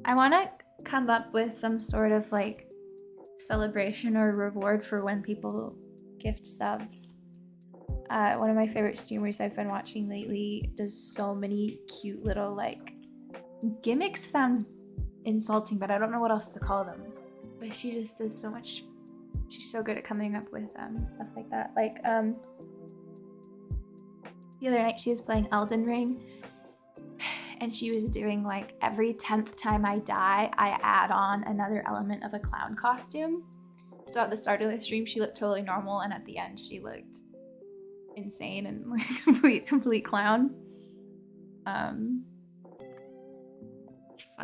I want to come up with some sort of like celebration or reward for when people gift subs. One of my favorite streamers I've been watching lately does so many cute little like gimmicks. Sounds insulting, but I don't know what else to call them. But she just does so much. She's so good at coming up with stuff like that. Like the other night she was playing Elden Ring and she was doing like every 10th time I die, I add on another element of a clown costume. So at the start of the stream she looked totally normal and at the end she looked insane and like complete clown. Fun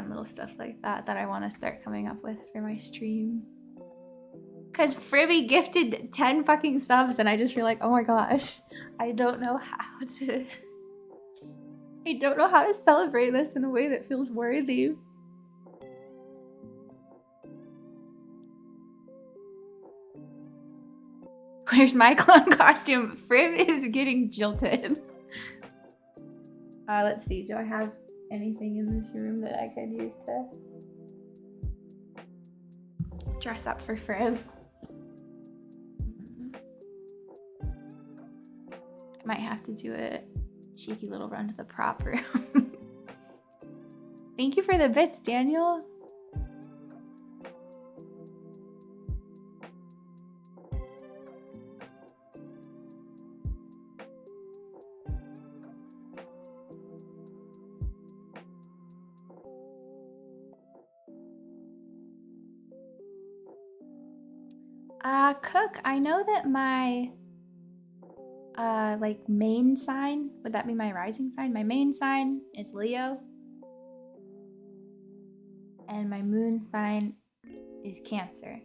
little stuff like that I want to start coming up with for my stream. Cause Fribby gifted 10 fucking subs and I just feel like, oh my gosh, I don't know how to celebrate this in a way that feels worthy. Where's my clown costume? Frib is getting jilted. Let's see, do I have anything in this room that I could use to dress up for Frib? I might have to do a cheeky little run to the prop room. Thank you for the bits, Daniel. Cook, I know that my like main sign, would that be my rising sign? My main sign is Leo. And my moon sign is Cancer.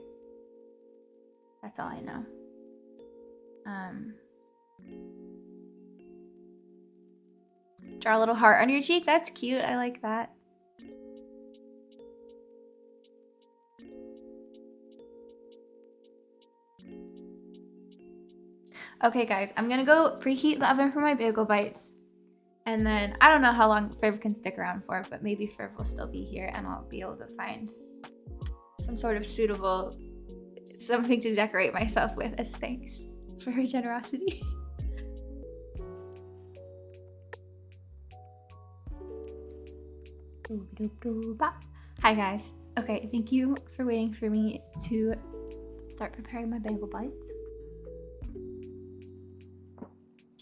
That's all I know. Draw a little heart on your cheek. That's cute. I like that. Okay, guys, I'm gonna go preheat the oven for my bagel bites. And then I don't know how long Friv can stick around for, but maybe Friv will still be here and I'll be able to find some sort of suitable something to decorate myself with as thanks for her generosity. Hi guys. Okay, thank you for waiting for me to start preparing my bagel bites.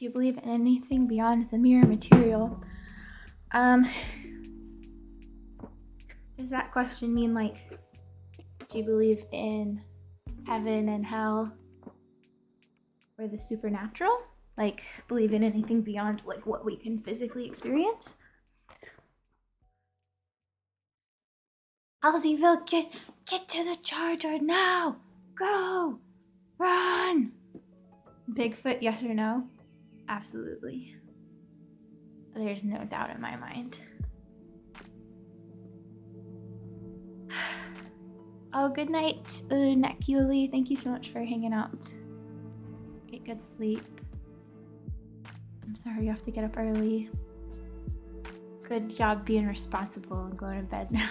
Do you believe in anything beyond the mere material? Does that question mean like, do you believe in heaven and hell or the supernatural? Like, believe in anything beyond like what we can physically experience? Halseyville, get to the charger now! Go! Run! Bigfoot, yes or no? Absolutely. There's no doubt in my mind. Oh, good night, Nakuli. Thank you so much for hanging out. Get good sleep. I'm sorry you have to get up early. Good job being responsible and going to bed now.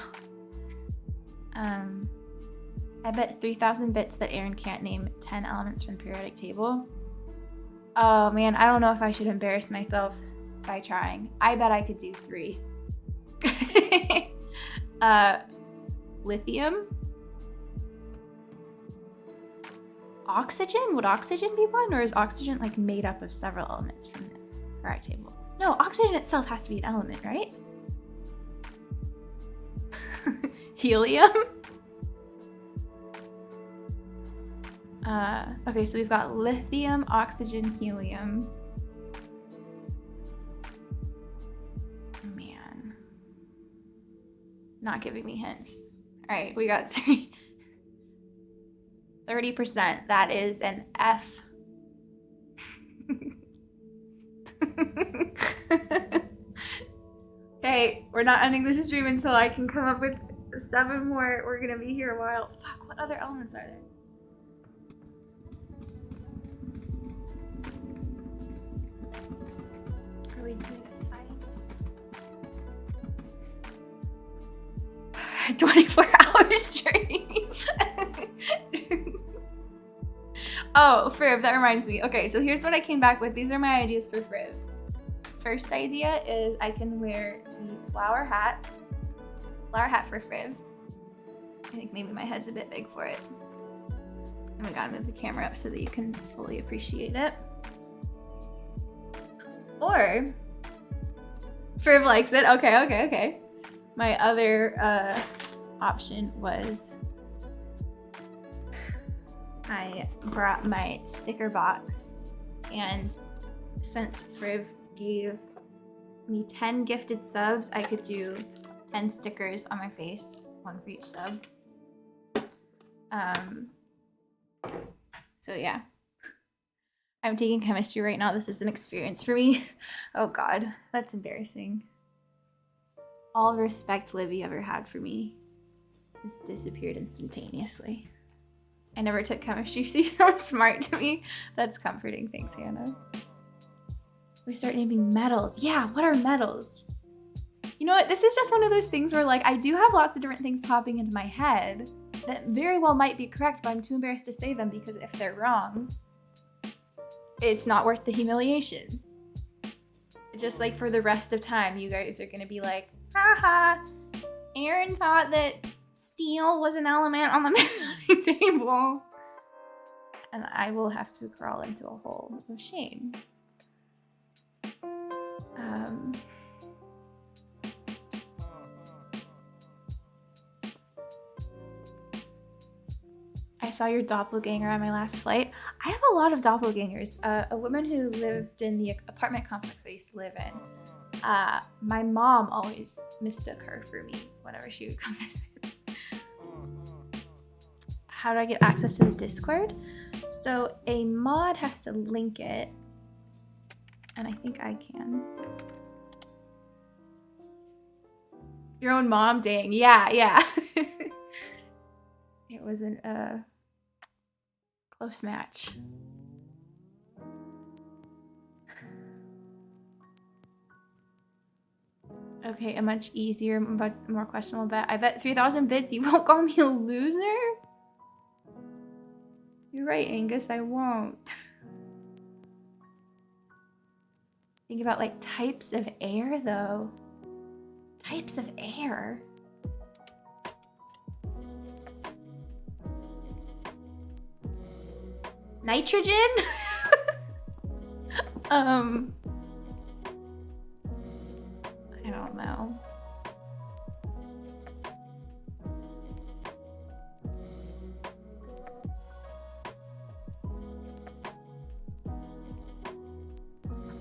I bet 3,000 bits that Aaron can't name 10 elements from the periodic table. Oh man, I don't know if I should embarrass myself by trying. I bet I could do 3. Lithium? Oxygen? Would oxygen be one? Or is oxygen like made up of several elements from the periodic table? No, oxygen itself has to be an element, right? Helium? Okay, so we've got lithium, oxygen, helium. Man. Not giving me hints. All right, we got 30%. That is an F. Okay, we're not ending this stream until I can come up with 7 more. We're gonna be here a while. Fuck, what other elements are there? Are we doing a science? 24 hours stream. Oh, Friv, that reminds me. Okay, so here's what I came back with. These are my ideas for Friv. First idea is I can wear the flower hat for Friv. I think maybe my head's a bit big for it. Oh my god, move the camera up so that you can fully appreciate it. Or, Friv likes it. Okay. My other option was I brought my sticker box, and since Friv gave me 10 gifted subs, I could do 10 stickers on my face, 1 for each sub. So yeah. I'm taking chemistry right now. This is an experience for me. Oh god, that's embarrassing. All respect Livy ever had for me has disappeared instantaneously. I never took chemistry, so you sound smart to me. That's comforting. Thanks, Hannah. We start naming metals. Yeah, what are metals? You know what? This is just one of those things where like I do have lots of different things popping into my head that very well might be correct, but I'm too embarrassed to say them because if they're wrong, it's not worth the humiliation. Just like for the rest of time, you guys are gonna be like, haha, Aaron thought that steel was an element on the periodic table. And I will have to crawl into a hole of shame. I saw your doppelganger on my last flight. I have a lot of doppelgangers. A woman who lived in the apartment complex I used to live in. My mom always mistook her for me whenever she would come visit. How do I get access to the Discord? So a mod has to link it, and I think I can. Your own mom, dang, yeah. It wasn't a close match. Okay, a much easier, but more questionable bet. I bet 3,000 bits, you won't call me a loser? You're right, Angus, I won't. Think about like types of air though. Types of air. Nitrogen? I don't know.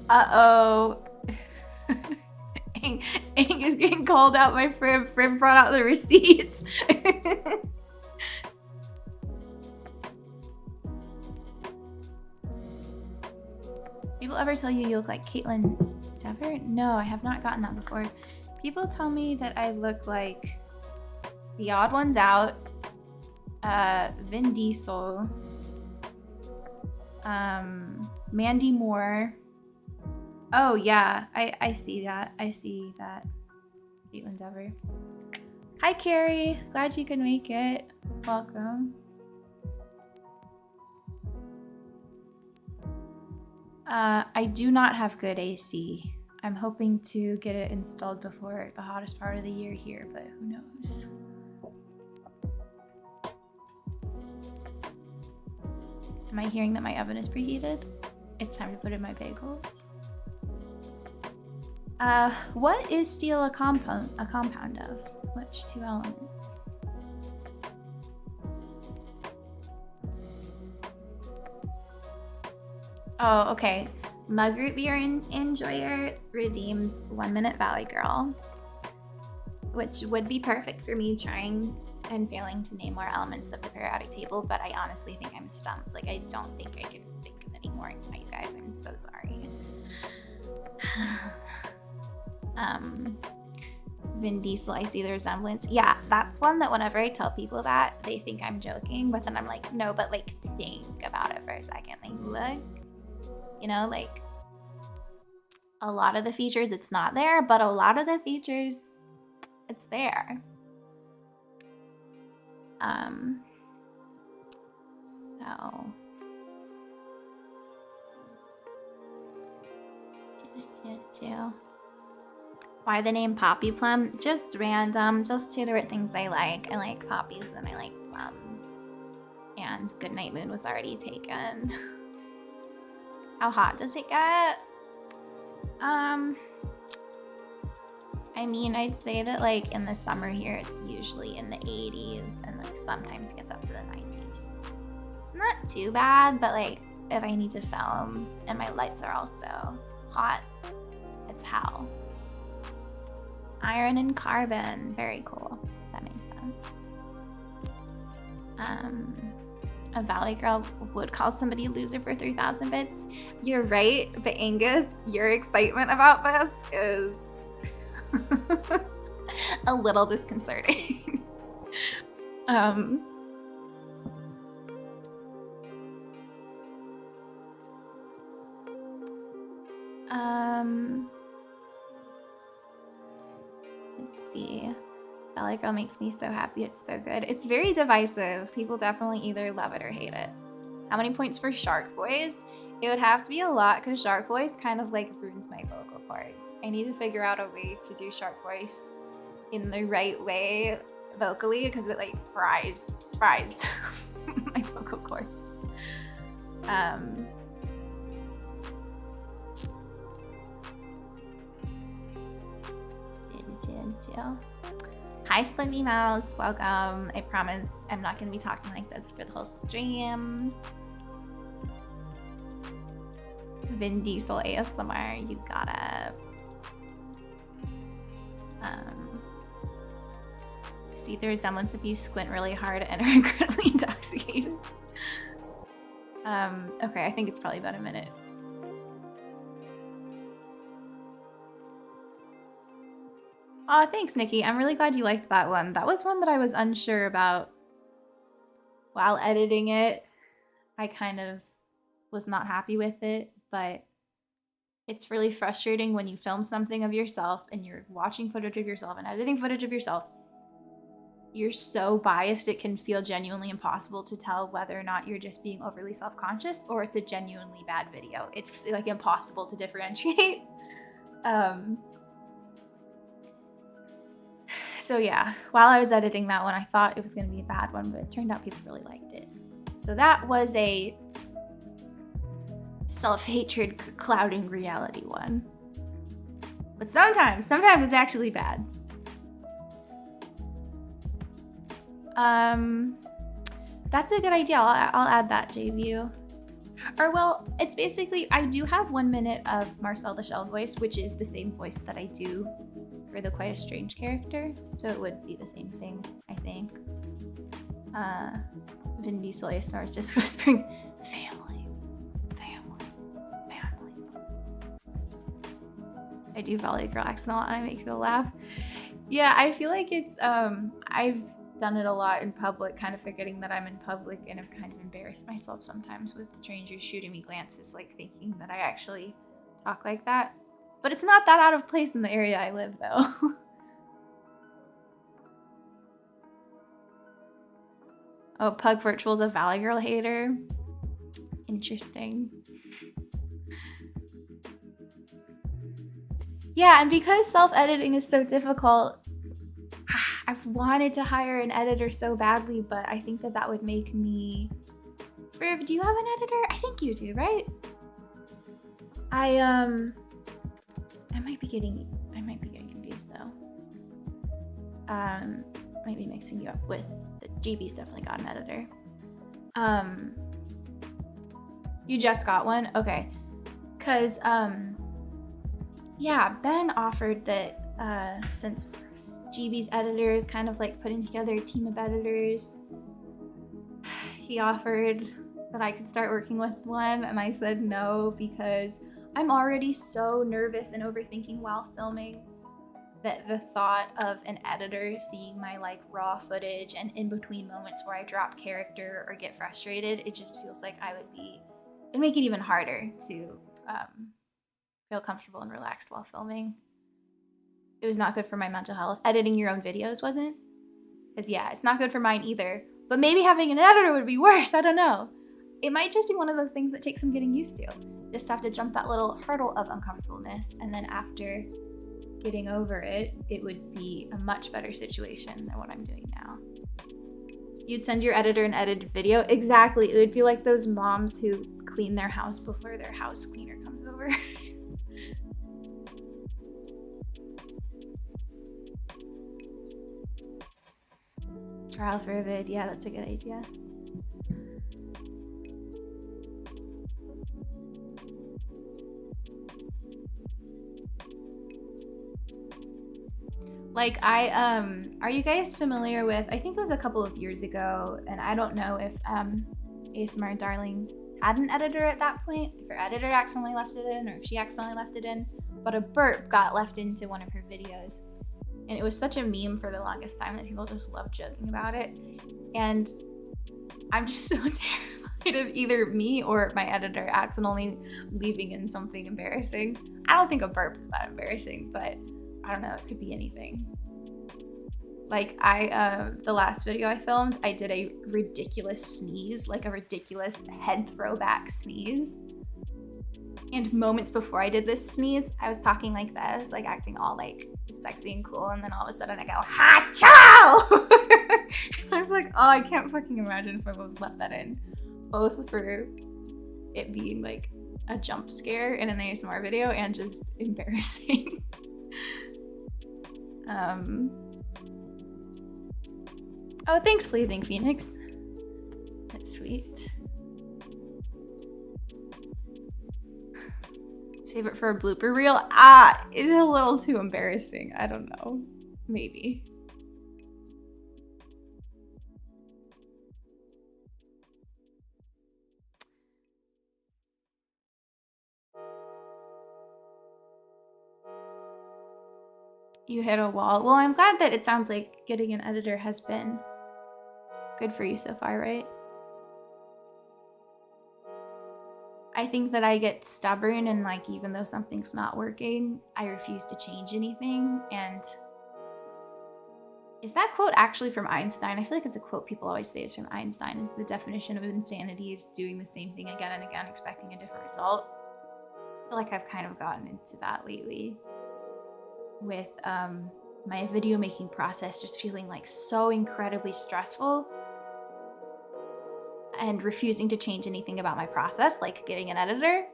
Uh-oh. Ang is getting called out by Frib. Frib brought out the receipts. People ever tell you look like Caitlyn Dever? No, I have not gotten that before. People tell me that I look like The Odd Ones Out, Vin Diesel, Mandy Moore. Oh yeah, I see that. I see that. Caitlyn Dever. Hi Carrie, glad you could make it. Welcome. I do not have good AC. I'm hoping to get it installed before the hottest part of the year here, but who knows? Am I hearing that my oven is preheated? It's time to put in my bagels. What is steel a compound of? Which two elements? Oh, okay. Mug root beer enjoyer redeems 1 Minute Valley Girl, which would be perfect for me trying and failing to name more elements of the periodic table, but I honestly think I'm stumped. Like, I don't think I can think of any more, you guys. I'm so sorry. Vin Diesel, I see the resemblance. Yeah, that's one that whenever I tell people that, they think I'm joking, but then I'm like, no, but like, think about it for a second. Like, look. You know, like, a lot of the features, it's not there, but a lot of the features, it's there. So. Why the name Poppy Plum? Just random, just two different things I like. I like poppies and I like plums. And Goodnight Moon was already taken. How hot does it get? I mean, I'd say that like in the summer here, it's usually in the 80s and like sometimes it gets up to the 90s. It's not too bad, but like if I need to film and my lights are also hot, it's hell. Iron and carbon, very cool. That makes sense. A Valley Girl would call somebody a loser for 3,000 bits. You're right, but Angus, your excitement about this is a little disconcerting. Let's see. Valley Girl makes me so happy. It's so good. It's very divisive. People definitely either love it or hate it. How many points for Shark Voice? It would have to be a lot because Shark Voice kind of like ruins my vocal cords. I need to figure out a way to do Shark Voice in the right way vocally because it like fries my vocal cords. Hi Slimmy Mouse, welcome. I promise I'm not going to be talking like this for the whole stream. Vin Diesel ASMR, you gotta see the resemblance if you squint really hard and are incredibly intoxicated. Okay, I think it's probably about a minute. Aw, thanks, Nikki. I'm really glad you liked that one. That was one that I was unsure about while editing it. I kind of was not happy with it, but it's really frustrating when you film something of yourself and you're watching footage of yourself and editing footage of yourself. You're so biased, it can feel genuinely impossible to tell whether or not you're just being overly self-conscious or it's a genuinely bad video. It's like impossible to differentiate. So yeah, while I was editing that one, I thought it was going to be a bad one, but it turned out people really liked it. So that was a self-hatred clouding reality one. But sometimes it's actually bad. That's a good idea. I'll add that, JView. Or well, it's basically, I do have 1 minute of Marcel the Shell voice, which is the same voice that I do for the Quite a Strange character. So it would be the same thing, I think. Vin Diesel ASMR is just whispering, family, family, family. I do Valley Girl accent a lot and I make people laugh. Yeah, I feel like it's, I've done it a lot in public, kind of forgetting that I'm in public, and I've kind of embarrassed myself sometimes with strangers shooting me glances, like thinking that I actually talk like that. But it's not that out of place in the area I live, though. Oh, Pug Virtual's a Valley Girl hater. Interesting. Yeah, and because self-editing is so difficult, I've wanted to hire an editor so badly, but I think that would make me... Friv, do you have an editor? I think you do, right? I might be getting confused though. Might be mixing you up with the GB's definitely got an editor. You just got one? Okay. Cause yeah, Ben offered that since GB's editor is kind of like putting together a team of editors, he offered that I could start working with one, and I said no because I'm already so nervous and overthinking while filming that the thought of an editor seeing my like raw footage and in between moments where I drop character or get frustrated, it just feels like it'd make it even harder to feel comfortable and relaxed while filming. It was not good for my mental health. Editing your own videos wasn't. Because yeah, it's not good for mine either. But maybe having an editor would be worse, I don't know. It might just be one of those things that takes some getting used to. Just have to jump that little hurdle of uncomfortableness, and then after getting over it, it would be a much better situation than what I'm doing now. You'd send your editor an edited video? Exactly, it would be like those moms who clean their house before their house cleaner comes over. Trial for a vid, yeah, that's a good idea. Like are you guys familiar with, I think it was a couple of years ago, and I don't know if ASMR Darling had an editor at that point, if her editor accidentally left it in or if she accidentally left it in, but a burp got left into one of her videos. And it was such a meme for the longest time that people just loved joking about it. And I'm just so terrified of either me or my editor accidentally leaving in something embarrassing. I don't think a burp is that embarrassing, but I don't know, it could be anything. Like the last video I filmed, I did a ridiculous sneeze, like a ridiculous head throwback sneeze. And moments before I did this sneeze, I was talking like this, like acting all like sexy and cool, and then all of a sudden I go, ha-chow! I was like, oh, I can't fucking imagine if I would have left that in. Both for it being like a jump scare in an ASMR video and just embarrassing. Oh, thanks, Blazing Phoenix. That's sweet. Save it for a blooper reel? It's a little too embarrassing. I don't know. Maybe. You hit a wall. Well, I'm glad that it sounds like getting an editor has been good for you so far, right? I think that I get stubborn, and like even though something's not working, I refuse to change anything. And is that quote actually from Einstein? I feel like it's a quote people always say is from Einstein. Is the definition of insanity is doing the same thing again and again, expecting a different result. I feel like I've kind of gotten into that lately with my video making process just feeling like so incredibly stressful, and refusing to change anything about my process, like getting an editor.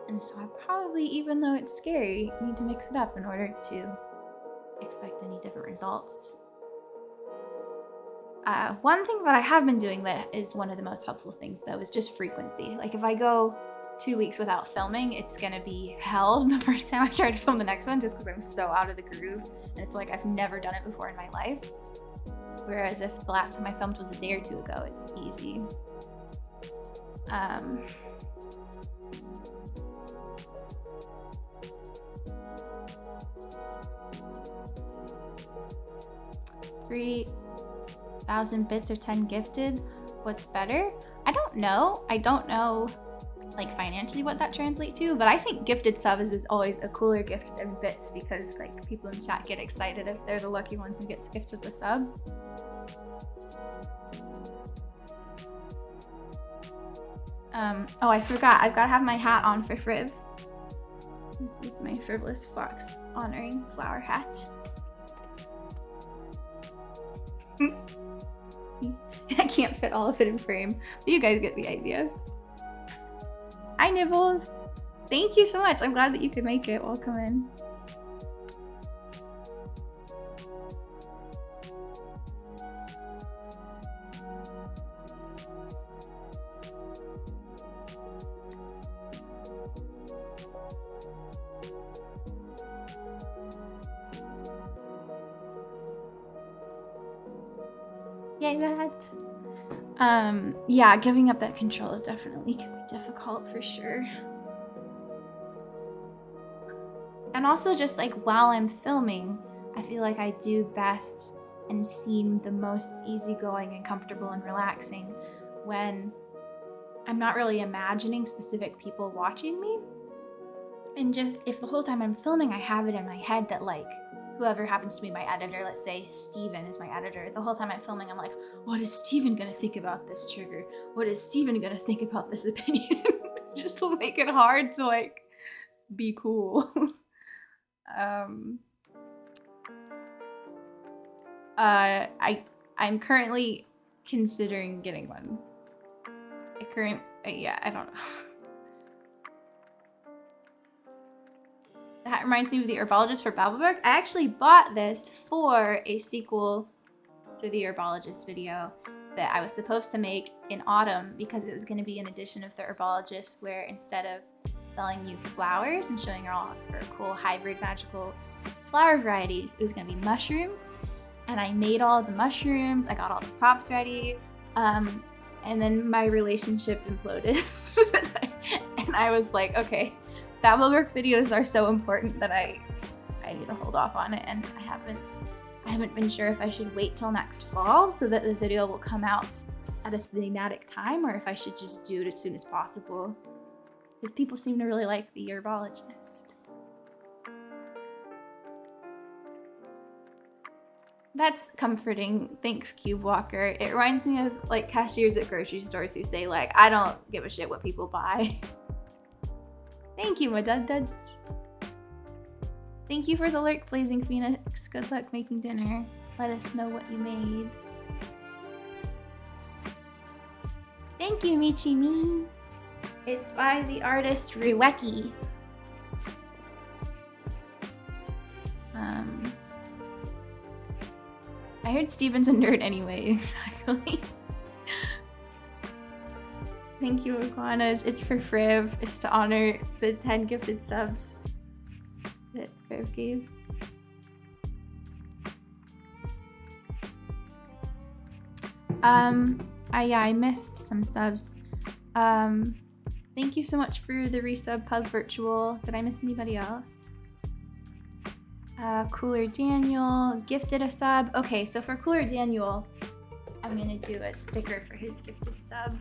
And so I probably, even though it's scary, need to mix it up in order to expect any different results. One thing that I have been doing that is one of the most helpful things, though, is just frequency. Like, if I go 2 weeks without filming, it's gonna be hell the first time I try to film the next one, just because I'm so out of the groove. And it's like I've never done it before in my life. Whereas if the last time I filmed was a day or two ago, it's easy. 3,000 bits or 10 gifted. What's better? I don't know. I don't know, like, financially what that translates to, but I think gifted subs is always a cooler gift than bits, because like people in chat get excited if they're the lucky one who gets gifted the sub. Oh, I forgot. I've got to have my hat on for Friv. This is my Frivolous Fox honoring flower hat. I can't fit all of it in frame, but you guys get the idea. Hi, Nibbles. Thank you so much. I'm glad that you could make it. Welcome in. Yay, that. Yeah, giving up that control is definitely can be difficult for sure. And also just like while I'm filming, I feel like I do best and seem the most easygoing and comfortable and relaxing when I'm not really imagining specific people watching me. And just if the whole time I'm filming, I have it in my head that like whoever happens to be my editor, let's say Steven is my editor, the whole time I'm filming, I'm like, what is Steven gonna think about this trigger? What is Steven gonna think about this opinion? Just to make it hard to like be cool. I'm currently considering getting one. Yeah, I don't know. That reminds me of the herbologist for Babelberg. I actually bought this for a sequel to the herbologist video that I was supposed to make in autumn, because it was going to be an edition of the herbologist where instead of selling you flowers and showing all her cool hybrid magical flower varieties, it was going to be mushrooms. And I made all the mushrooms, I got all the props ready, and then my relationship imploded. And I was like, okay, Babelberg videos are so important that I need to hold off on it, and I haven't been sure if I should wait till next fall so that the video will come out at a thematic time, or if I should just do it as soon as possible, because people seem to really like the herbologist. That's comforting. Thanks, Cube Walker. It reminds me of like cashiers at grocery stores who say like, I don't give a shit what people buy. Thank you, my duds. Thank you for the lurk, Blazing Phoenix. Good luck making dinner. Let us know what you made. Thank you, Michi Me. It's by the artist Riweki. I heard Steven's a nerd anyway, exactly. Thank you, Iguanas. It's for Friv. It's to honor the 10 gifted subs that Friv gave. Yeah, I missed some subs. Thank you so much for the resub, Pug Virtual. Did I miss anybody else? Cooler Daniel gifted a sub. Okay, so for Cooler Daniel, I'm gonna do a sticker for his gifted sub.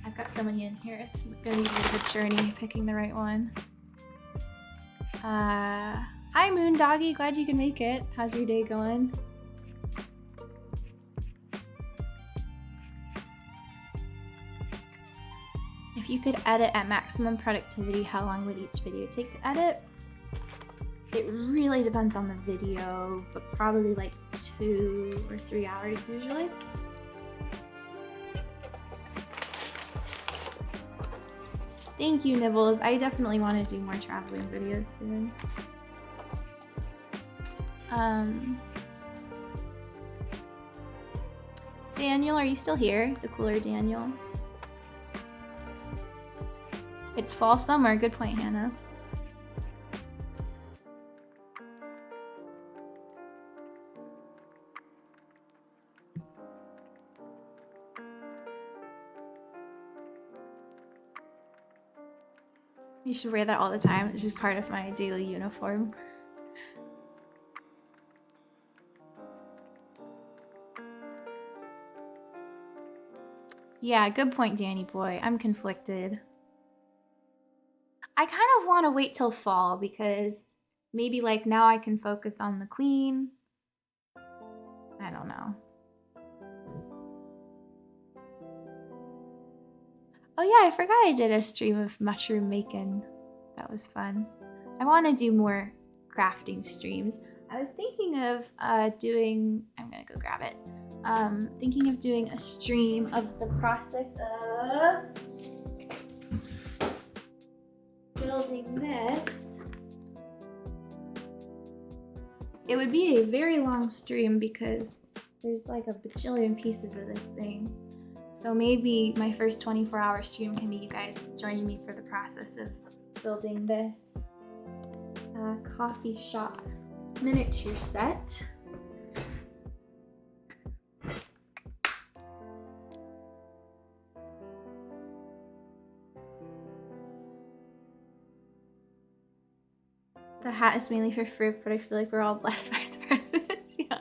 I've got so many in here, it's gonna be a bit of a journey picking the right one. Hi Moon Doggy, glad you could make it. How's your day going? If you could edit at maximum productivity, how long would each video take to edit? It really depends on the video, but probably like 2 or 3 hours usually. Thank you, Nibbles. I definitely want to do more traveling videos soon. Daniel, are you still here? The cooler Daniel. It's fall summer. Good point, Hannah. You should wear that all the time. It's just part of my daily uniform. Yeah, good point, Danny boy. I'm conflicted. I kind of want to wait till fall because maybe like now I can focus on the queen. I don't know. Oh yeah, I forgot I did a stream of mushroom making. That was fun. I want to do more crafting streams. I was thinking of doing, I'm gonna go grab it. Thinking of doing a stream of the process of building this. It would be a very long stream because there's like a bajillion pieces of this thing. So maybe my first 24-hour stream can be you guys joining me for the process of building this coffee shop miniature set. The hat is mainly for fruit, but I feel like we're all blessed by the presents. Yeah.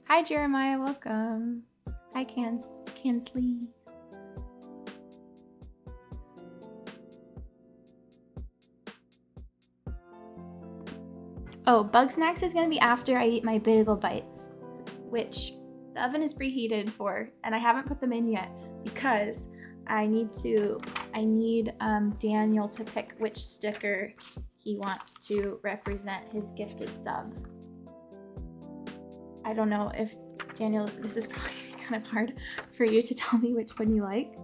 Hi Jeremiah, welcome. Hi Kansley. Oh, Bug Snacks is gonna be after I eat my bagel bites, which the oven is preheated for, and I haven't put them in yet because I need Daniel to pick which sticker he wants to represent his gifted sub. I don't know if Daniel, this is probably kind of hard for you to tell me which one you like.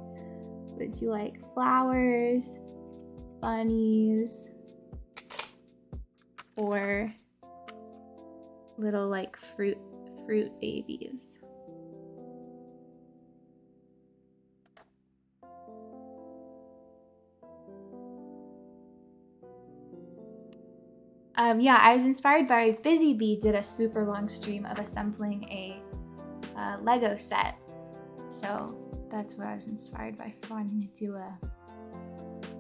Would you like flowers, bunnies, or little like fruit babies? Yeah, I was inspired by Busy Bee did a super long stream of assembling a Lego set. So that's what I was inspired by for wanting to do a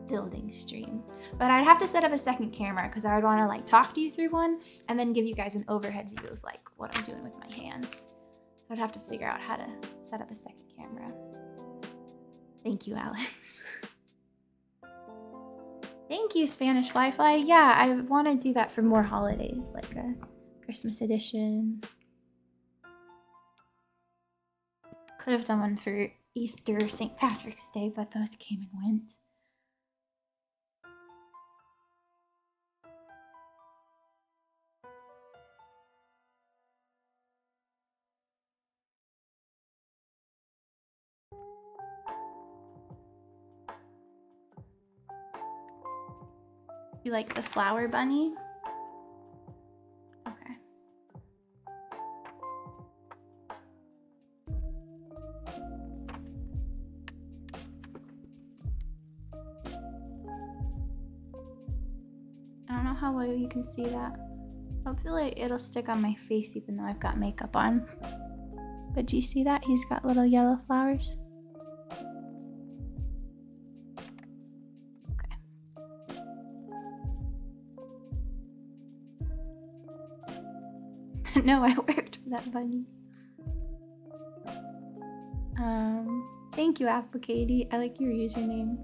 building stream. But I'd have to set up a second camera because I would want to like talk to you through one and then give you guys an overhead view of like what I'm doing with my hands. So I'd have to figure out how to set up a second camera. Thank you, Alex. Thank you, Spanish Wi-Fi. Yeah, I want to do that for more holidays, like a Christmas edition. Could have done one for Easter or St. Patrick's Day, but those came and went. You like the flower bunny? Okay. I don't know how well you can see that. Hopefully it'll stick on my face even though I've got makeup on. But do you see that? He's got little yellow flowers. No, I worked for that bunny. Thank you, Applicady. I like your username.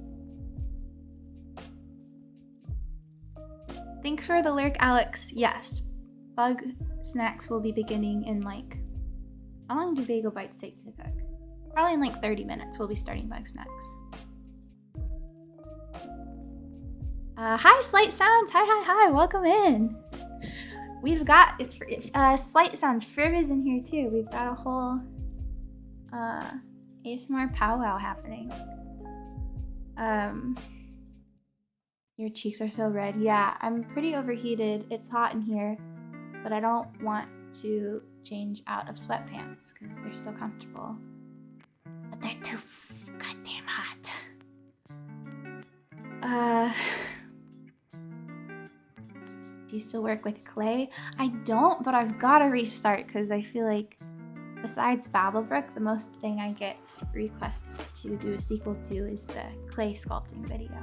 Thanks for the lyric, Alex. Yes, Bug Snacks will be beginning in like, how long do bagel bites take to cook? Probably in like 30 minutes we'll be starting Bug Snacks. Hi, Slight Sounds. Hi, welcome in. We've got Slight Sounds Friv in here too. We've got a whole ASMR powwow happening. Your cheeks are so red. Yeah, I'm pretty overheated. It's hot in here, but I don't want to change out of sweatpants because they're so comfortable. But they're too goddamn hot. Do you still work with clay? I don't, but I've got to restart because I feel like besides Babblebrook, the most thing I get requests to do a sequel to is the clay sculpting video.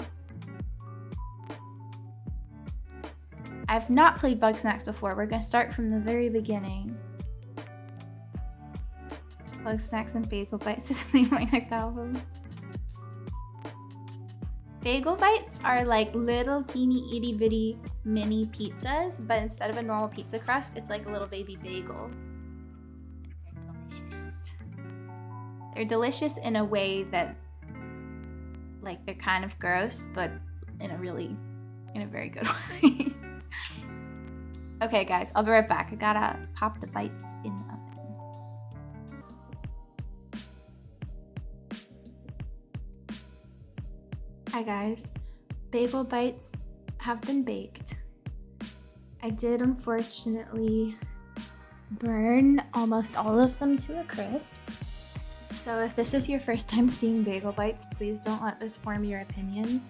I've not played Bugsnax before. We're gonna start from the very beginning. Bugsnax and Bagel Bites is the name of my next album. Bagel Bites are like little teeny itty bitty mini pizzas, but instead of a normal pizza crust, it's like a little baby bagel. They're delicious. They're delicious in a way that, like, they're kind of gross, but in a very good way. Okay, guys, I'll be right back. I gotta pop the bites in the oven. Hi guys, bagel bites have been baked. I did unfortunately burn almost all of them to a crisp. So if this is your first time seeing bagel bites, please don't let this form your opinion.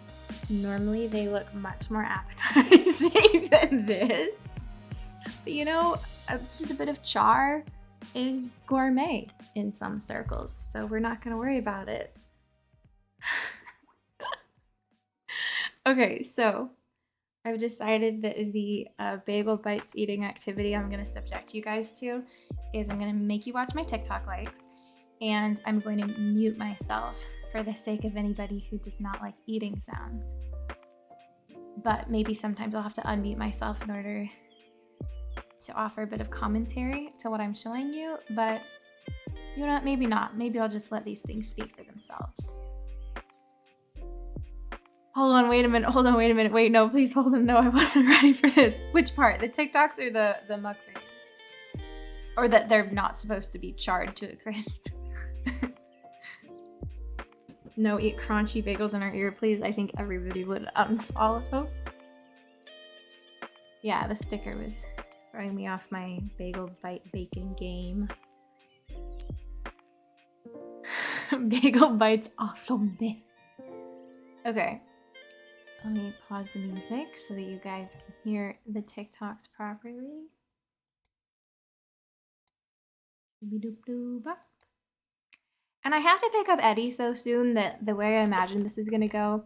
Normally they look much more appetizing than this. But you know, just a bit of char is gourmet in some circles, so we're not gonna worry about it. Okay, so I've decided that the bagel bites eating activity I'm gonna subject you guys to is I'm gonna make you watch my TikTok likes, and I'm going to mute myself for the sake of anybody who does not like eating sounds. But maybe sometimes I'll have to unmute myself in order to offer a bit of commentary to what I'm showing you, but you know what, maybe not. Maybe I'll just let these things speak for themselves. Hold on, wait a minute. Wait, no, please hold on. No, I wasn't ready for this. Which part? The TikToks or the mukbang? Or that they're not supposed to be charred to a crisp? No, eat crunchy bagels in our ear, please. I think everybody would unfollow. Yeah, the sticker was throwing me off my bagel bite baking game. Bagel bites off flambe. Okay. Let me pause the music so that you guys can hear the TikToks properly. And I have to pick up Eddie so soon that the way I imagine this is gonna go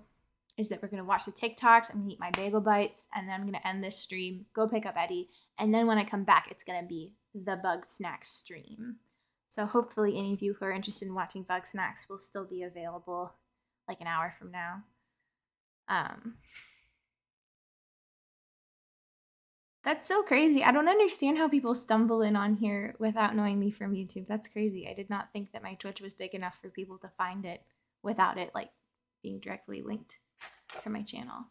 is that we're gonna watch the TikToks, I'm gonna eat my bagel bites, and then I'm gonna end this stream, go pick up Eddie, and then when I come back, it's gonna be the Bugsnax stream. So hopefully any of you who are interested in watching Bugsnax will still be available like an hour from now. That's so crazy. I don't understand how people stumble in on here without knowing me from YouTube. That's crazy. I did not think that my Twitch was big enough for people to find it without it like being directly linked to my channel.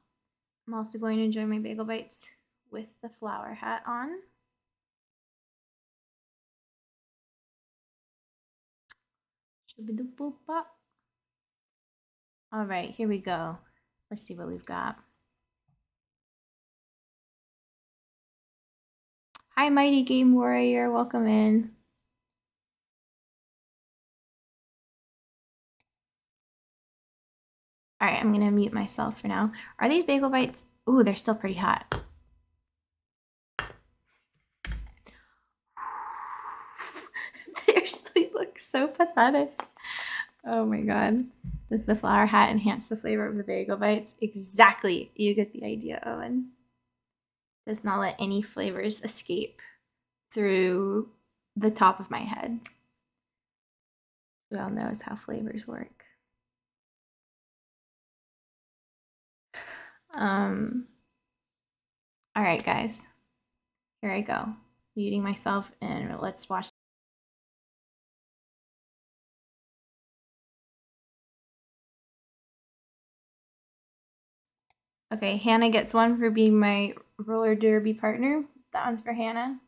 I'm also going to enjoy my bagel bites with the flower hat on. All right, here we go. Let's see what we've got. Hi, Mighty Game Warrior. Welcome in. All right, I'm going to mute myself for now. Are these bagel bites? Ooh, they're still pretty hot. They look so pathetic. Oh my god. Does the flower hat enhance the flavor of the bagel bites? Exactly. You get the idea, Owen. Does not let any flavors escape through the top of my head. Who all knows how flavors work? All right, guys. Here I go. Muting myself, and let's watch. Okay, Hannah gets one for being my roller derby partner. That one's for Hannah.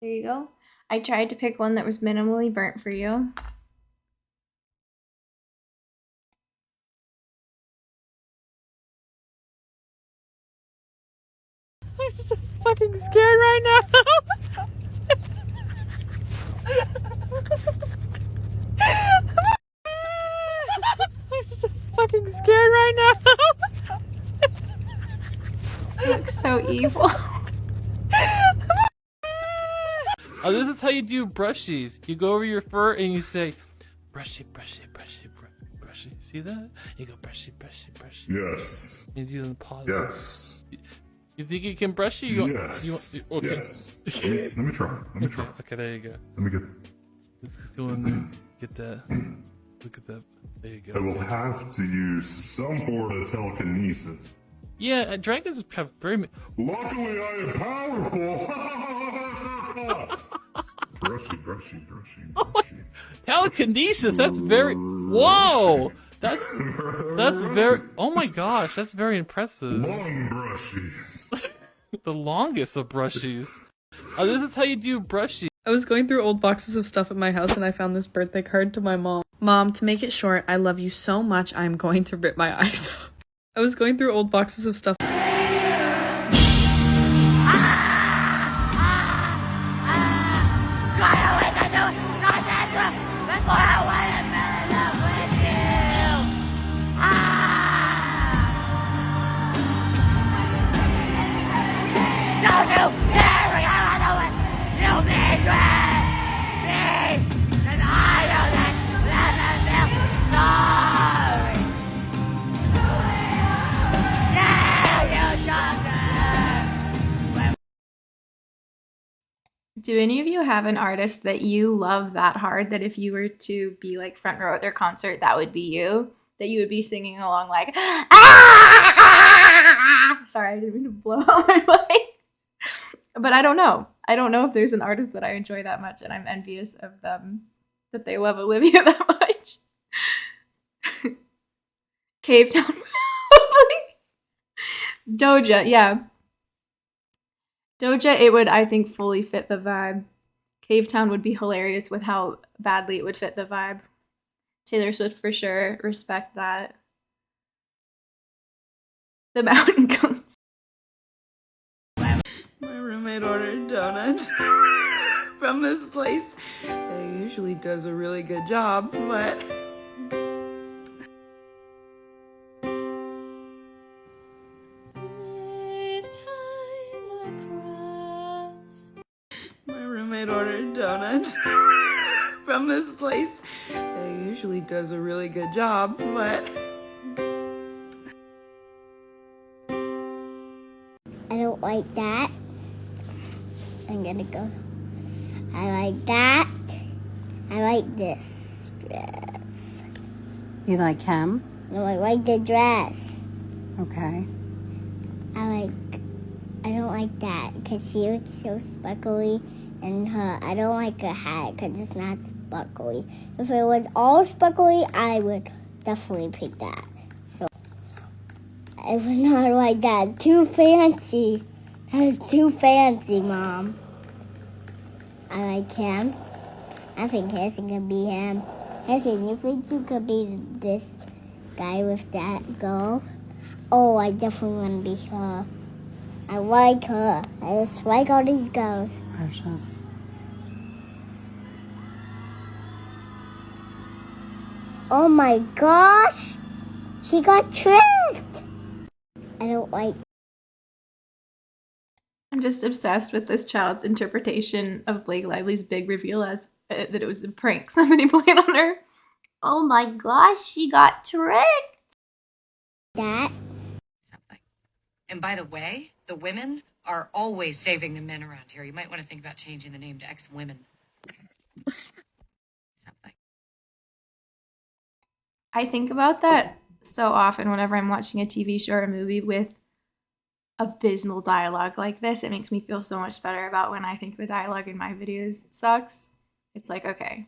There you go. I tried to pick one that was minimally burnt for you. I'm so fucking scared right now. I'm so fucking scared right now. You look so evil. Oh, this is how you do brushies. You go over your fur and you say, brushy, brushy, brushy, brushy. See that? You go brushy, brushy, brushy. Yes. And you do the pause. Yes. You think you can brush you? Yes. Okay. Yes. Let me try. Let me try. Okay, there you go. Let me get. Let's go in there. Get that. Look at that. There you I go. will have to use some form of telekinesis. Yeah, dragons have very. Luckily, I am powerful. Brushy, brushy, brushy, brushy. Telekinesis. That's very. Whoa. That's very. Oh my gosh, that's very impressive. Long brushies. The longest of brushies. Oh, this is how you do brushies. I was going through old boxes of stuff at my house and I found this birthday card to my mom. Mom, to make it short, I love you so much I'm going to rip my eyes out. I was going through old boxes of stuff. Do any of you have an artist that you love that hard that if you were to be like front row at their concert, that would be you? That you would be singing along like, ah! Sorry, I didn't mean to blow out my mic. But I don't know. I don't know if there's an artist that I enjoy that much, and I'm envious of them that they love Olivia that much. Cave Town, probably. Doja, yeah. Doja, it would, I think, fully fit the vibe. Cave Town would be hilarious with how badly it would fit the vibe. Taylor Swift for sure. Respect that. The Mountain Goats. My roommate ordered donuts from this place. They usually does a really good job, but... My roommate ordered donuts from this place. They usually does a really good job, but... I don't like that. I'm gonna go. I like that. I like this dress. You like him? No, I like the dress. Okay. I don't like that because she looks so sparkly, and I don't like her hat because it's not sparkly. If it was all sparkly, I would definitely pick that. So I would not like that. Too fancy. That is too fancy, Mom. I like him. I think Harrison could be him. Harrison, you think you could be this guy with that girl? Oh, I definitely want to be her. I like her. I just like all these girls. Precious. Oh my gosh! She got tricked! I don't like. I'm just obsessed with this child's interpretation of Blake Lively's big reveal as that it was a prank somebody played on her. Oh my gosh, she got tricked! That. Something. And by the way, the women are always saving the men around here. You might want to think about changing the name to ex-women. Something. I think about that so often whenever I'm watching a TV show or a movie with abysmal dialogue like this. It makes me feel so much better about when I think the dialogue in my videos sucks. It's like, okay,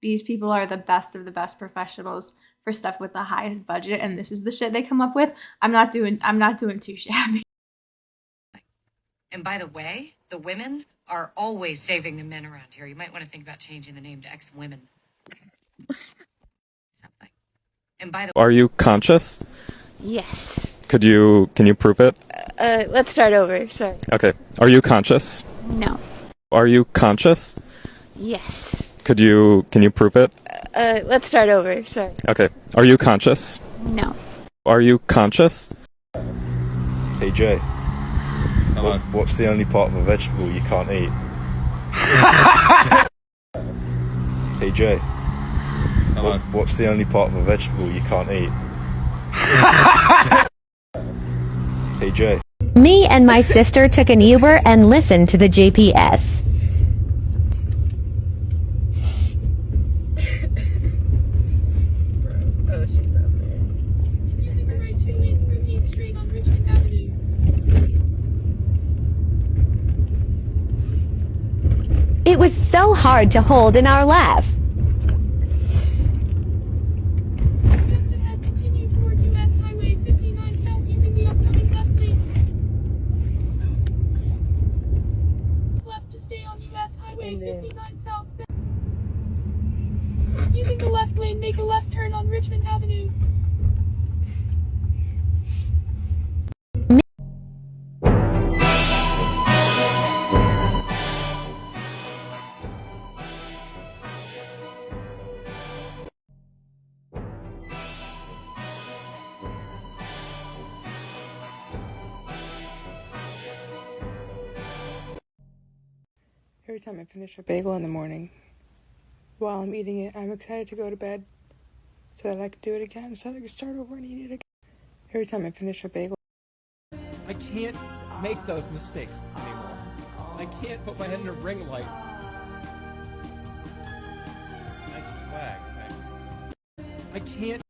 these people are the best of the best professionals for stuff with the highest budget, and this is the shit they come up with. I'm not doing too shabby. And by the way, the women are always saving the men around here. You might want to think about changing the name to ex-women. Something. And by the Are you conscious? Yes. Can you prove it? Let's start over. Sorry. Okay. Are you conscious? No. Are you conscious? Yes. Can you prove it? Let's start over. Sorry. Okay. Are you conscious? No. Are you conscious? Hey Jay, what's the only part of a vegetable you can't eat? Hey Jay, what's the only part of a vegetable you can't eat? Hey Jay. Me and my sister took an Uber and listened to the GPS. Oh, she's out there. Using the right 2 lanes, proceed straight on Richmond Avenue. It was so hard to hold in our laugh. Just ahead, continue toward US Highway 59 South using the upcoming left lane. Left to stay on US Highway 59 South. Using the left lane, make a left turn on Richmond Avenue. Every time I finish a bagel in the morning, while I'm eating it, I'm excited to go to bed so that I can do it again, so that I can start over and eat it again. Every time I finish a bagel. I can't make those mistakes anymore. I can't put my head in a ring light. Nice swag, thanks. I can't.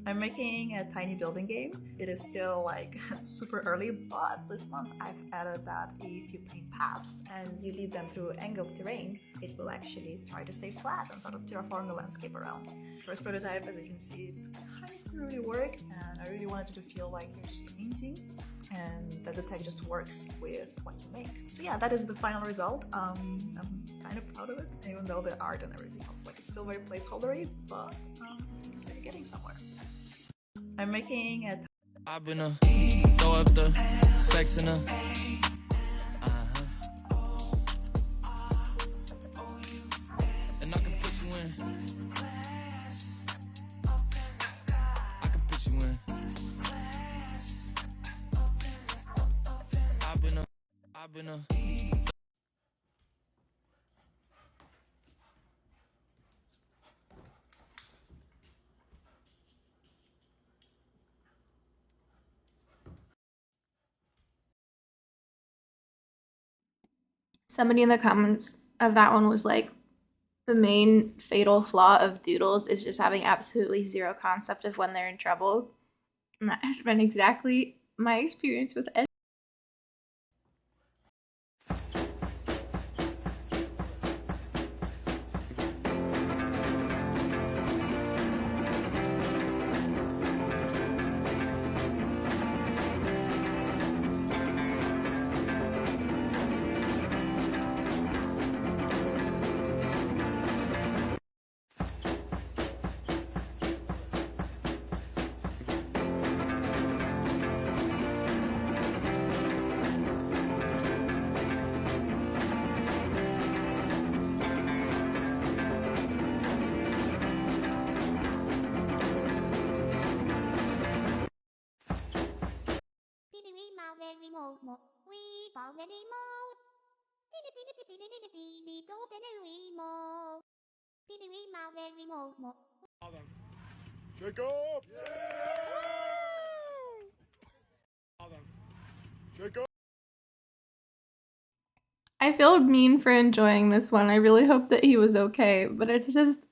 I'm making a tiny building game. It is still like super early, but this month I've added that if you paint paths and you lead them through angled terrain, it will actually try to stay flat and sort of terraform the landscape around. First prototype, as you can see, it kind of didn't really work, and I really wanted it to feel like you're just painting and that the tech just works with what you make. So yeah, that is the final result. I'm kind of proud of it, even though the art and everything else like it's still very placeholdery, but I think it's really getting somewhere. I'm making a. I've been throw up the sex in and I can put you in. I can put you in. I've been Somebody in the comments of that one was like, the main fatal flaw of doodles is just having absolutely zero concept of when they're in trouble. And that has been exactly my experience with Ed. Jacob! Jacob! I feel mean for enjoying this one. I really hope that he was okay, but it's just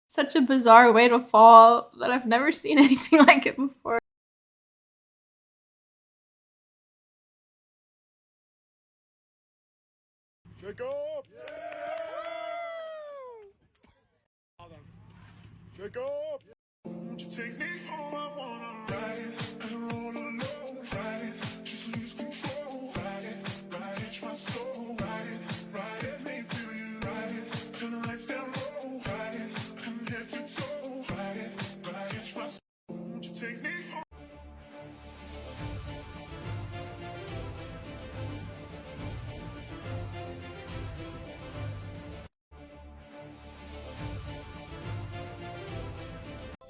such a bizarre way to fall that I've never seen anything like it before. Jacob! Take off. Won't you take me home? I wanna ride it. I don't wanna know. Ride it. Just lose control. Ride it. Ride my soul. Ride it. Ride it. Make me feel you. Ride it. Turn the lights down low. Ride it. From head to toe. Ride it. Ride my soul. Won't you take me home?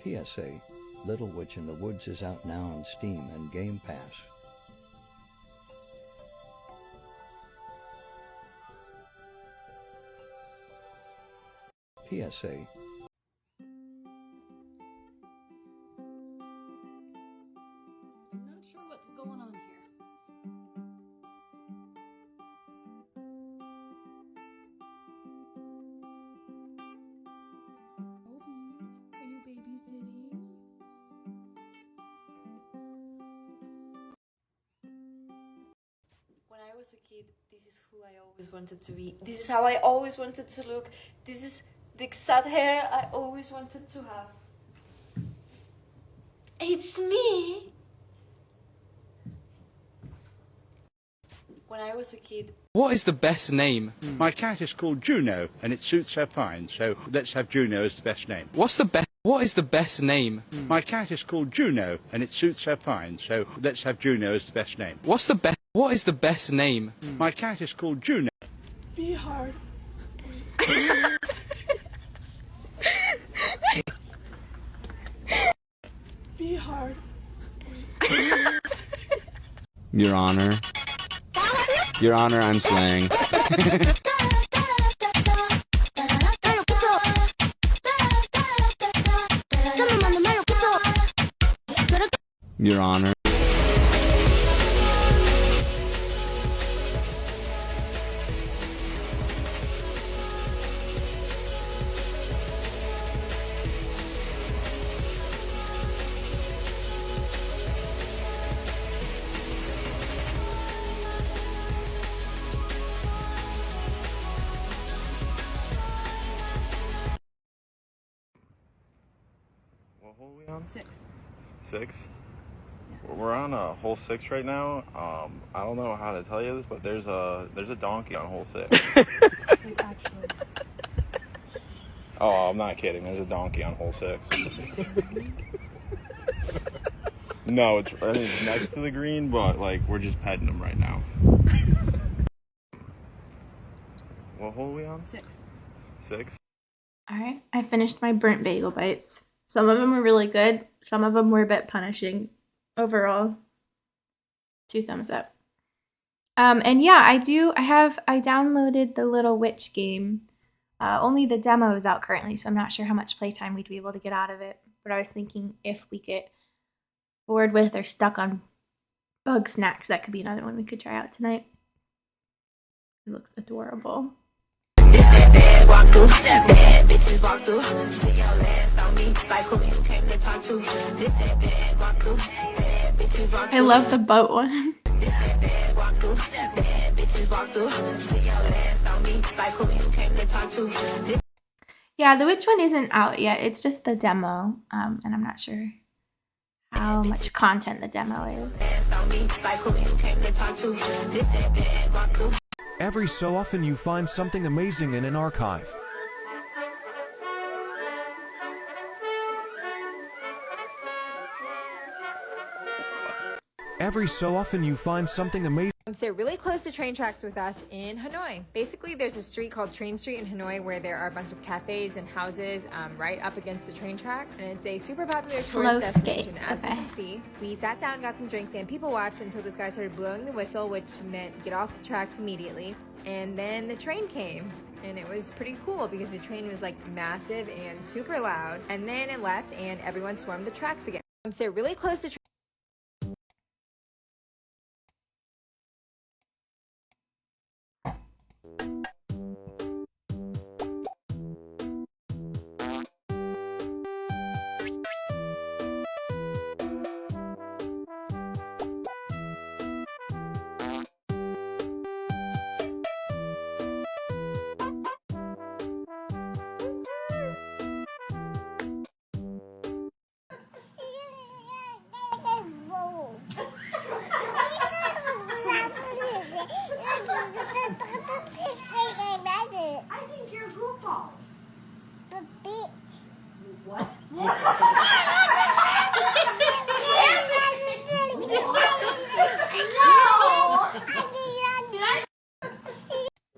PSA, Little Witch in the Woods is out now on Steam and Game Pass. PSA. I'm not sure what's going on here. Obi, are you babysitting? When I was a kid, this is who I always wanted to be. This is how I always wanted to look. This is the exact hair I always wanted to have. It's me! When I was a kid. What is the best name? My cat is called Juno, and it suits her fine, so let's have Juno as the best name. What is the best name? My cat is called Juno, and it suits her fine, so let's have Juno as the best name. What is the best name? My cat is called Juno. Be hard. Be hard. Your Honor. Your Honor, I'm slaying. Your Honor. What hole are we on? 6. 6? We're on hole 6 right now. I don't know how to tell you this, but there's a donkey on hole 6. Oh, I'm not kidding. There's a donkey on hole 6. No, it's next to the green, but like we're just petting him right now. What hole are we on? 6. 6? Alright, I finished my burnt bagel bites. Some of them were really good. Some of them were a bit punishing. Overall, 2 thumbs up. And yeah, I downloaded the Little Witch game. Only the demo is out currently, so I'm not sure how much playtime we'd be able to get out of it. But I was thinking if we get bored with or stuck on bug snacks, that could be another one we could try out tonight. It looks adorable. I love the boat one. Yeah, the witch one isn't out yet. It's just the demo, and I'm not sure how much content the demo is. Every so often you find something amazing in an archive. Every so often you find something amazing. So really close to train tracks with us in Hanoi. Basically, there's a street called Train Street in Hanoi where there are a bunch of cafes and houses right up against the train tracks. And it's a super popular tourist destination, as you can see. We sat down and got some drinks and people watched until this guy started blowing the whistle, which meant get off the tracks immediately. And then the train came. And it was pretty cool because the train was like massive and super loud. And then it left and everyone swarmed the tracks again. So really close to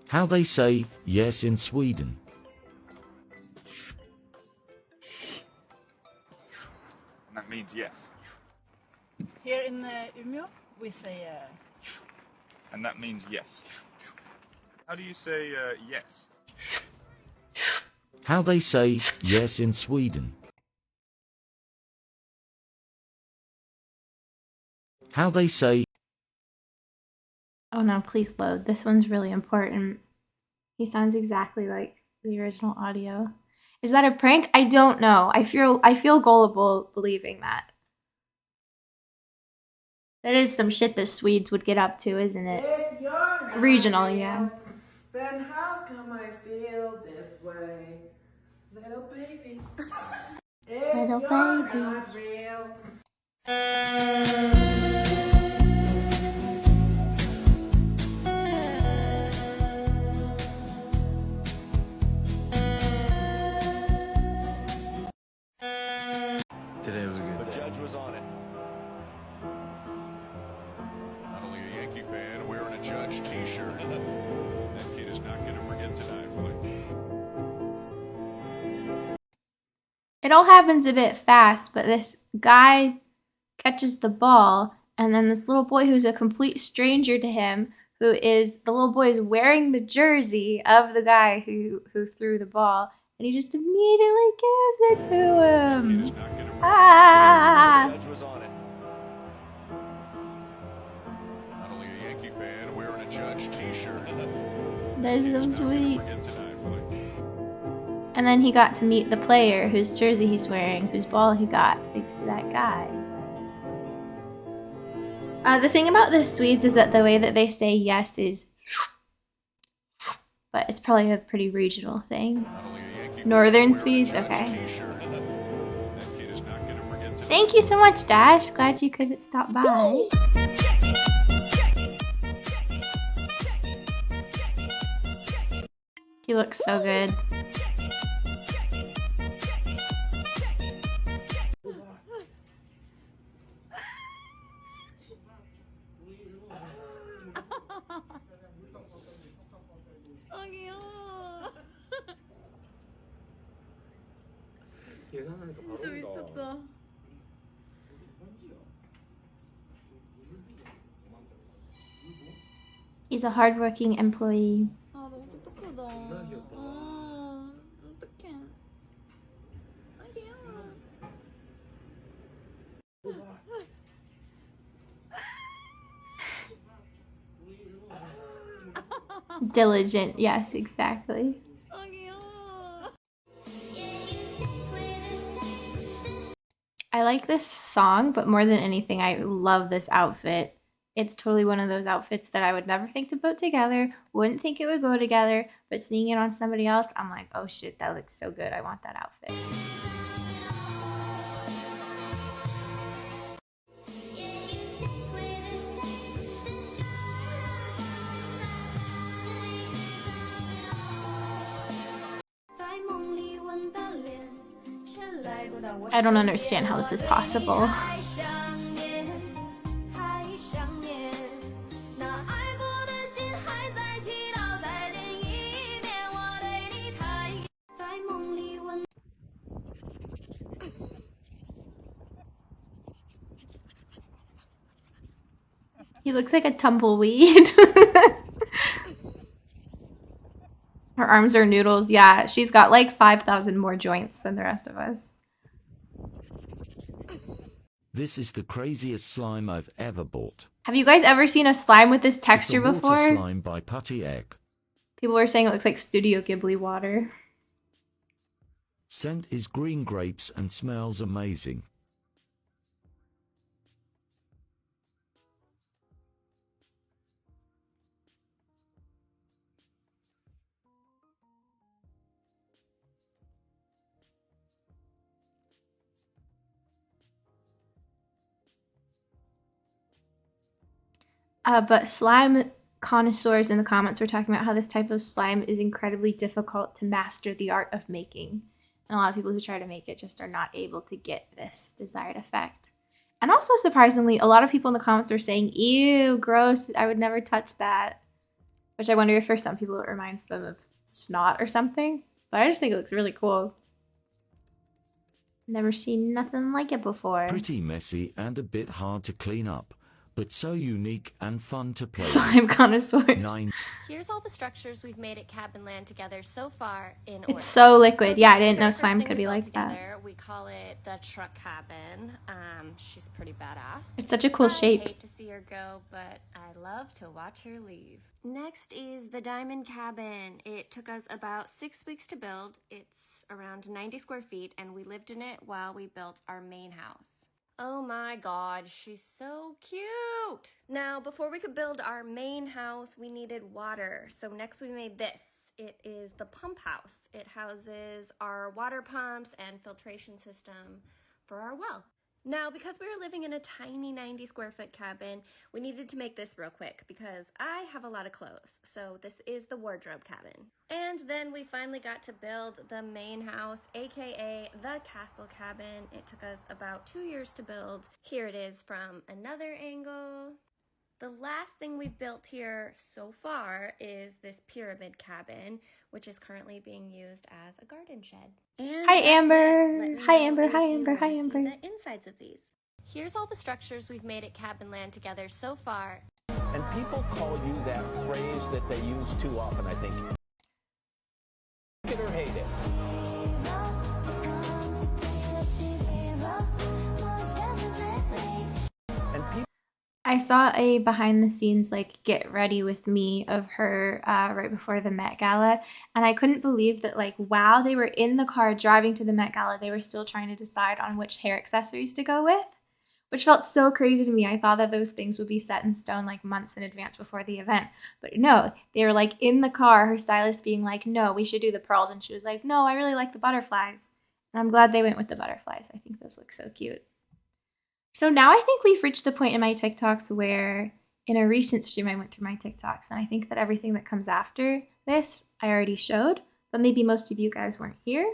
How they say yes in Sweden. And that means yes. Here in Umeå, we say. And that means yes. How do you say yes? How they say yes in Sweden. How they say. Oh no, please load. This one's really important. He sounds exactly like the original audio. Is that a prank? I don't know. I feel gullible believing that. That is some shit the Swedes would get up to, isn't it? Regional, yeah. Then how come I feel this way? Little babies. Little babies. Today was a good The day. judge was on it. Not only a Yankee fan wearing a Judge t-shirt. That kid is not going to forget tonight, boy. It all happens a bit fast, but this guy catches the ball, and then this little boy who's a complete stranger to him, the little boy is wearing the jersey of the guy who threw the ball, and he just immediately gives it to him. Ah! The judge was on it. Not only a Yankee fan wearing a Judge t-shirt. That's so sweet. And then he got to meet the player whose jersey he's wearing, whose ball he got thanks to that guy. The thing about the Swedes is that the way that they say yes is, but it's probably a pretty regional thing. Northern Swedes? Okay. Thank you so much, Dash. Glad you could stop by. He looks so good. 진짜 미쳤다. He's a hardworking employee. 아 너무 똑똑하다. 아 어떡해. 아 귀여워. Diligent, yes, exactly. 아 귀여워. I like this song, but more than anything, I love this outfit. It's totally one of those outfits that I would never think to put together, wouldn't think it would go together, but seeing it on somebody else, I'm like, oh shit, that looks so good. I want that outfit. I don't understand how this is possible. He looks like a tumbleweed. Her arms are noodles. Yeah, she's got like 5,000 more joints than the rest of us. This is the craziest slime I've ever bought. Have you guys ever seen a slime with this It's texture a water before? slime by Putty Egg. People were saying it looks like Studio Ghibli water. Scent is green grapes and smells amazing. But slime connoisseurs in the comments were talking about how this type of slime is incredibly difficult to master the art of making. And a lot of people who try to make it just are not able to get this desired effect. And also, surprisingly, a lot of people in the comments were saying, ew, gross, I would never touch that. Which I wonder if for some people it reminds them of snot or something. But I just think it looks really cool. Never seen nothing like it before. Pretty messy and a bit hard to clean up, but so unique and fun to play Slime connoisseurs. 9. Here's all the structures we've made at Cabin Land together so far in order. It's so liquid. So yeah, I this is the didn't know very first slime thing could we be built like together. that. We call it the truck cabin. She's pretty badass. It's such a cool shape. I hate to see her go, but I love to watch her leave. Next is the diamond cabin. It took us about 6 weeks to build. It's around 90 square feet, and we lived in it while we built our main house. Oh my god, she's so cute! Now, before we could build our main house, we needed water. So next we made this. It is the pump house. It houses our water pumps and filtration system for our well. Now, because we were living in a tiny 90 square foot cabin, we needed to make this real quick because I have a lot of clothes. So this is the wardrobe cabin. And then we finally got to build the main house, aka the castle cabin. It took us about 2 years to build. Here it is from another angle. The last thing we've built here so far is this pyramid cabin, which is currently being used as a garden shed. And Hi, that's Amber. it. Let me Hi, know Amber. if Hi, you Amber. wanna Hi, see Amber. the insides of these. Here's all the structures we've made at Cabin Land together so far. And people call you that phrase that they use too often, I think. Like it or hate it. And people I saw a behind the scenes like get ready with me of her right before the Met Gala, and I couldn't believe that like while they were in the car driving to the Met Gala, they were still trying to decide on which hair accessories to go with, which felt so crazy to me. I thought that those things would be set in stone like months in advance before the event, but no, they were like in the car, her stylist being like, no, we should do the pearls, and she was like, no, I really like the butterflies, and I'm glad they went with the butterflies. I think those look so cute. So now I think we've reached the point in my TikToks where in a recent stream I went through my TikToks, and I think that everything that comes after this I already showed, but maybe most of you guys weren't here.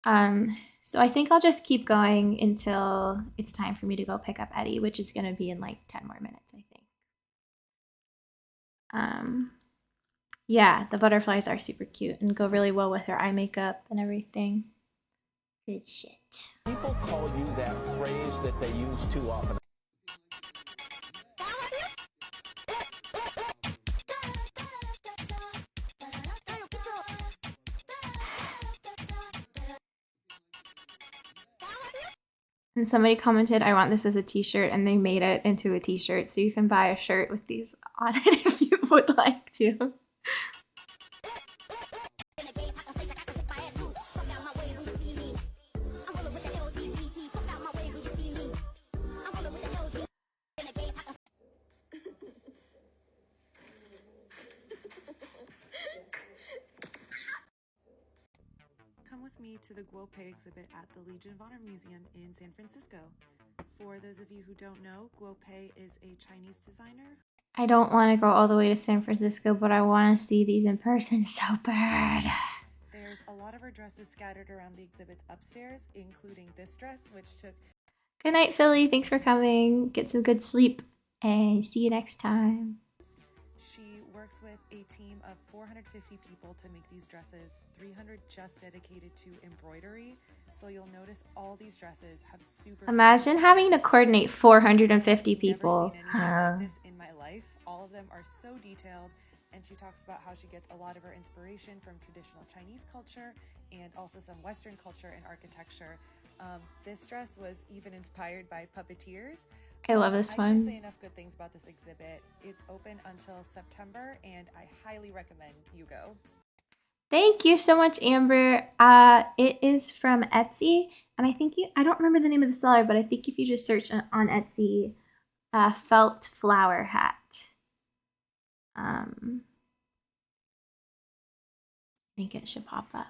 So I think I'll just keep going until it's time for me to go pick up Eddie, which is going to be in like 10 more minutes, I think. Yeah, the butterflies are super cute and go really well with her eye makeup and everything. Good shit. people call you that phrase that they use too often. And somebody commented, I want this as a t-shirt, and they made it into a t-shirt, so you can buy a shirt with these on it if you would like to. Come with me to the Guopei exhibit at the Legion of Honor Museum in San Francisco. For those of you who don't know, Guopei is a Chinese designer. I don't want to go all the way to San Francisco, but I want to see these in person so bad. There's a lot of her dresses scattered around the exhibits upstairs, including this dress, which took... Good night, Philly. Thanks for coming. Get some good sleep, and see you next time. She works with a team of 450 people to make these dresses, 300 just dedicated to embroidery. So you'll notice all these dresses have super... Imagine having to coordinate 450 people. Never seen anything like this in my life. All of them are so detailed, and she talks about how she gets a lot of her inspiration from traditional Chinese culture and also some Western culture and architecture. This dress was even inspired by puppeteers. I love this I one. can't say enough good things about this exhibit. It's open until September, and I highly recommend you go. Thank you so much, Amber. It is from Etsy, and I don't remember the name of the seller, but I think if you just search on Etsy, felt flower hat. I think it should pop up.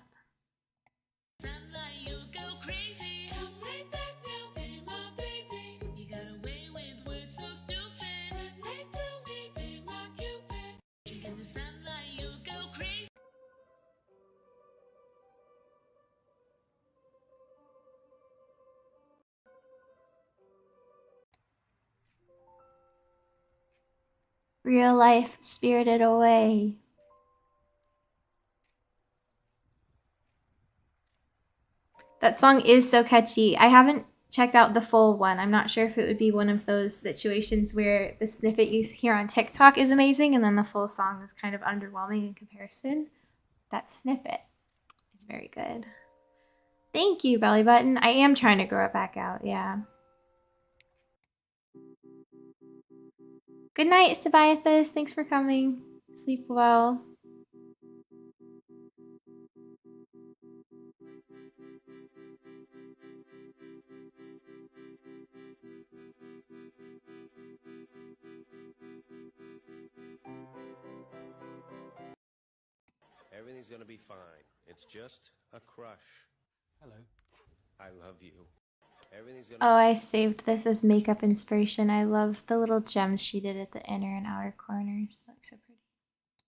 Real life Spirited Away. That song is so catchy. I haven't checked out the full one. I'm not sure if it would be one of those situations where the snippet you hear on TikTok is amazing and then the full song is kind of underwhelming in comparison. That snippet is very good. Thank you, Belly Button. I am trying to grow it back out, yeah. Good night, Sabiathus. Thanks for coming. Sleep well. Everything's gonna be fine. It's just a crush. Hello. I love you. Everything's gonna. Oh, I saved this as makeup inspiration. I love the little gems she did at the inner and outer corners. It looks so pretty.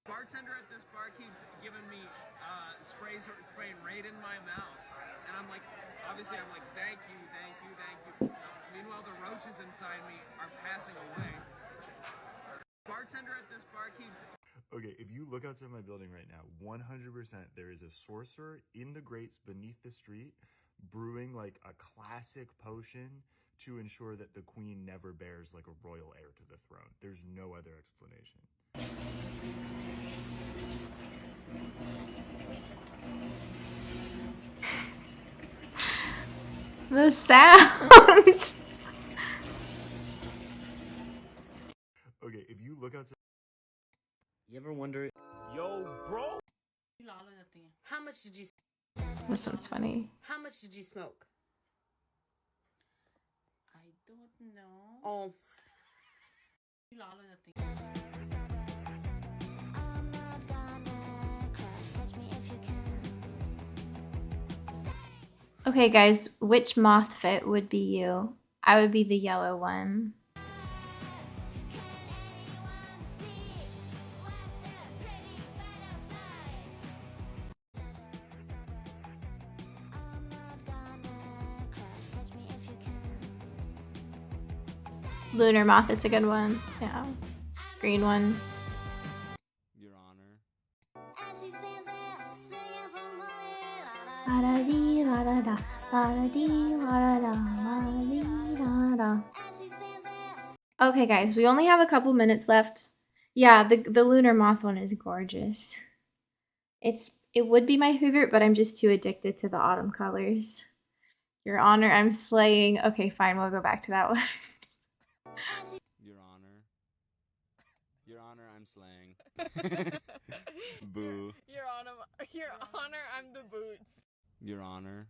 Bartender at this bar keeps giving me spraying right in my mouth, and I'm like, obviously, I'm like, thank you, thank you, thank you. Meanwhile, the roaches inside me are passing away. Bartender at this bar keeps. Okay, if you look outside my building right now, 100% there is a sorcerer in the grates beneath the street brewing like a classic potion to ensure that the queen never bears like a royal heir to the throne. There's no other explanation. Those sounds. Okay, if you look outside. You ever wonder? Yo, bro. How much did you? This one's funny. How much did you smoke? I don't know. Oh. Okay, guys, which moth fit would be you? I would be the yellow one. Lunar moth is a good one. Yeah. Green one. Your Honor. La-da-dee, la-da-da, la-da-dee, la-da-da, la-da-dee, la-da. Okay, guys, we only have a couple minutes left. Yeah, the lunar moth one is gorgeous. It would be my favorite, but I'm just too addicted to the autumn colors. Your Honor, I'm slaying. Okay, fine, we'll go back to that one. Your Honor. Your Honor, I'm slaying. Boo. Your Honor, I'm the boots. Your Honor.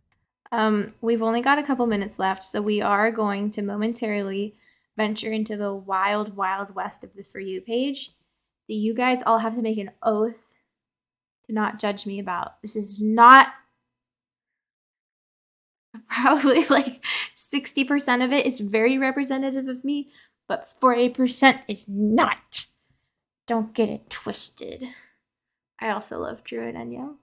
We've only got a couple minutes left, so we are going to momentarily venture into the wild, wild west of the For You page that you guys all have to make an oath to not judge me about. This is not probably like 60% of it is very representative of me, but 40% is not. Don't get it twisted. I also love Drew and Enya.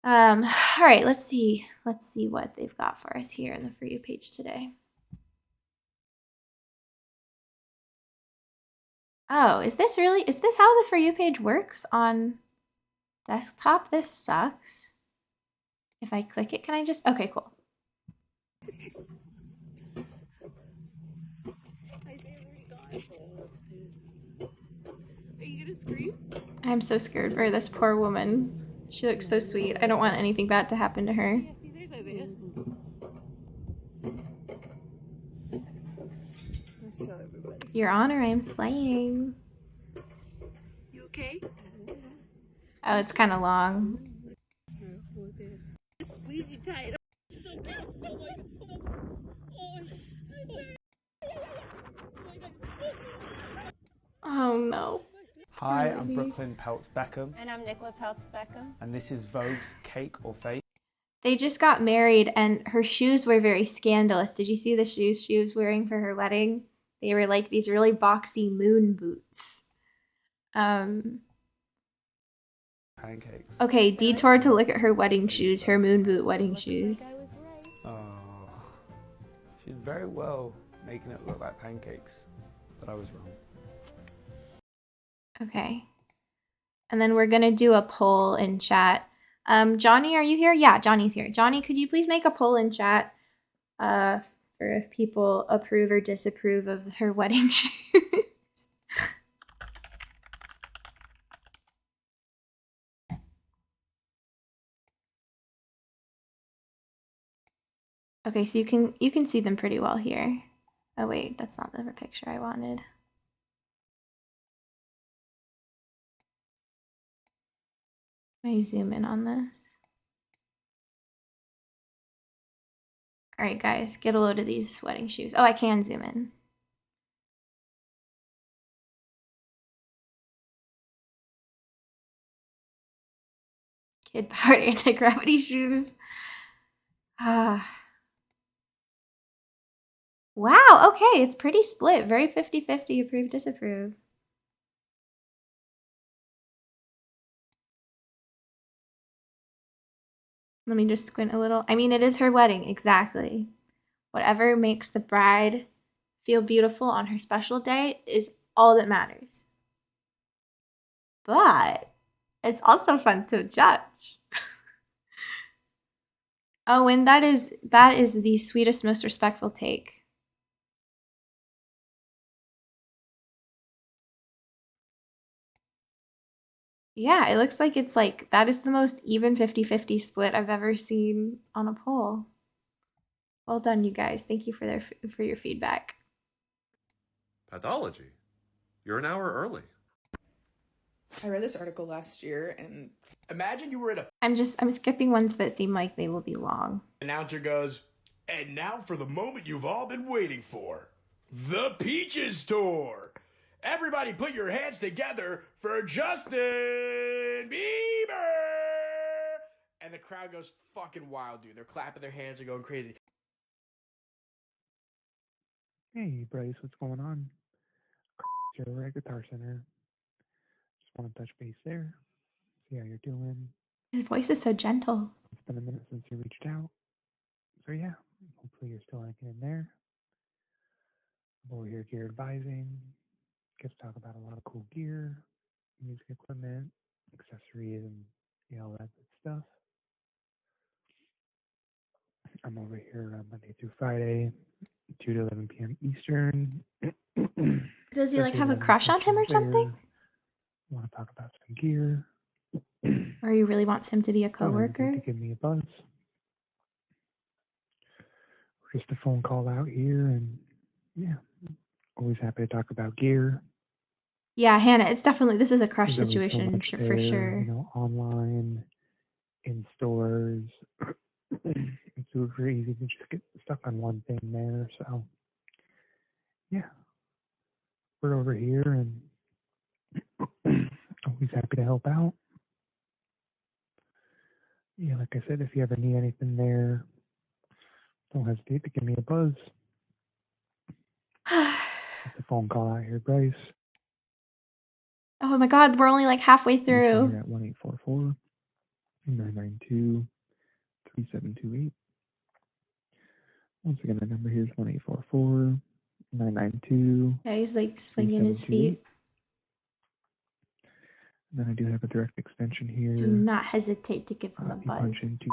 All right, let's see what they've got for us here in the For You page today. Oh, is this how the For You page works on desktop? This sucks. If I click it, can I just, okay, cool. Are you gonna scream? I'm so scared for this poor woman. She looks so sweet. I don't want anything bad to happen to her. Yeah, see, there's Isaiah. I saw everybody. Your Honor, I'm slaying. You okay? Oh, it's kind of long. Squeeze you tight. It's okay. Oh my God. Oh, I'm sorry. Oh my God. Oh no. Hi, I'm Brooklyn Peltz Beckham. And I'm Nicola Peltz Beckham. And this is Vogue's Cake or Fake. They just got married and her shoes were very scandalous. Did you see the shoes she was wearing for her wedding? They were like these really boxy moon boots. Pancakes. Okay, detour to look at her wedding shoes, her moon boot wedding shoes. Oh, she did very well making it look like pancakes, but I was wrong. Okay. And then we're going to do a poll in chat. Johnny, are you here? Yeah, Johnny's here. Johnny, could you please make a poll in chat for if people approve or disapprove of her wedding shoes? Okay, so you can see them pretty well here. Oh wait, that's not the picture I wanted. Let me zoom in on this. All right, guys, get a load of these wedding shoes. Oh, I can zoom in. Kid powered anti-gravity shoes. Ah. Wow, okay, it's pretty split. Very 50-50 approve, disapprove. Let me just squint a little. I mean, it is her wedding, exactly. Whatever makes the bride feel beautiful on her special day is all that matters. But it's also fun to judge. Oh, and that is the sweetest, most respectful take. Yeah, it looks like it's like, that is the most even 50-50 split I've ever seen on a poll. Well done, you guys. Thank you for your feedback. Pathology. You're an hour early. I read this article last year, and imagine you were at a I'm skipping ones that seem like they will be long. Announcer goes, and now for the moment you've all been waiting for. The Peaches Tour. Everybody put your hands together for Justin Bieber. And the crowd goes fucking wild, dude. They're clapping their hands, they're going crazy. Hey, Bryce, what's going on? You're over at Guitar Center. Just want to touch base there, see how you're doing. His voice is so gentle. It's been a minute since you reached out. So yeah, hopefully you're still hanging in there. I'm over here gear advising. Get to talk about a lot of cool gear, music equipment, accessories, and all that good stuff. I'm over here Monday through Friday, 2 to 11 p.m. Eastern. Does he like have a crush on him or something? Want to talk about some gear? Or he really wants him to be a Don't hesitate coworker? to give me a buzz. Just a phone call out here, and yeah, always happy to talk about gear. Yeah, Hannah, it's definitely, this is a crush There's always so situation much for there, sure. You know, online, in stores. It's super easy to just get stuck on one thing there. So, yeah, we're over here and always happy to help out. Yeah, like I said, if you ever need anything there, don't hesitate to give me a buzz. Just a phone call out here, Bryce. Oh my god, we're only like halfway Make sure through. you're at 1-844-992-3728. Once again, the number here is 1-844-992. Yeah, he's like swinging his feet. And then I do have a direct extension here. Do not hesitate to give him a You punch buzz. into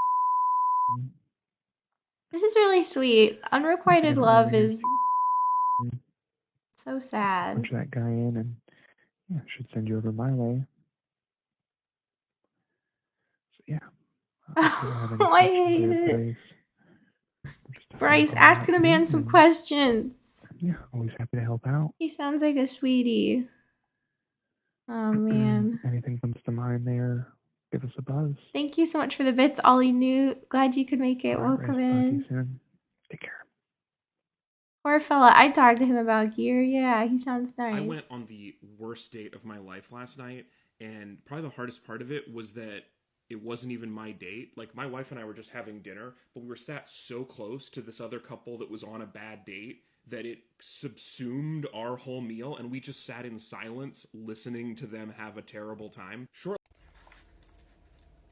This is really sweet. Unrequited love is so sad. punch that guy in, and yeah, should send you over my way. So yeah. Oh, I hate it. Bryce, ask the man some questions. Yeah, always happy to help out. He sounds like a sweetie. Oh man. Anything comes to mind there, give us a buzz. Thank you so much for the bits, Ollie Newt. Glad you could make it. All right, Welcome Bryce, talk to you in. soon. Take care. Poor fella. I talked to him about gear. Yeah, he sounds nice. I went on the worst date of my life last night, and probably the hardest part of it was that it wasn't even my date. Like, my wife and I were just having dinner, but we were sat so close to this other couple that was on a bad date that it subsumed our whole meal, and we just sat in silence listening to them have a terrible time.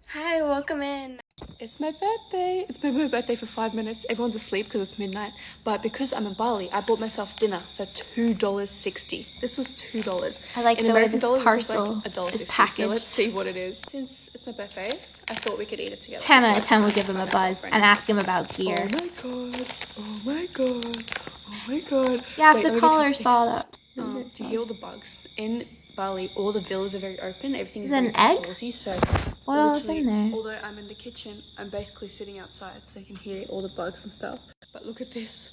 Hi, welcome in. It's my birthday. It's been my birthday for 5 minutes. Everyone's asleep because it's midnight. But because I'm in Bali, I bought myself dinner for $2.60. This was $2. I like in the way American this dollars, parcel it's like is $1.50. packaged. So let's see what it is. Since it's my birthday, I thought we could eat it together. 10 out of 10 will give him a buzz and ask him about gear. Oh my god. Oh my god. Oh my god. Yeah, if Wait, the let me get caller chopsticks. saw that. Do you hear all the bugs? In Bali, all the villas are very open. Everything Is is that very an egg? outdoorsy, so What else is in literally, there? although I'm in the kitchen, I'm basically sitting outside so you can hear all the bugs and stuff. But look at this.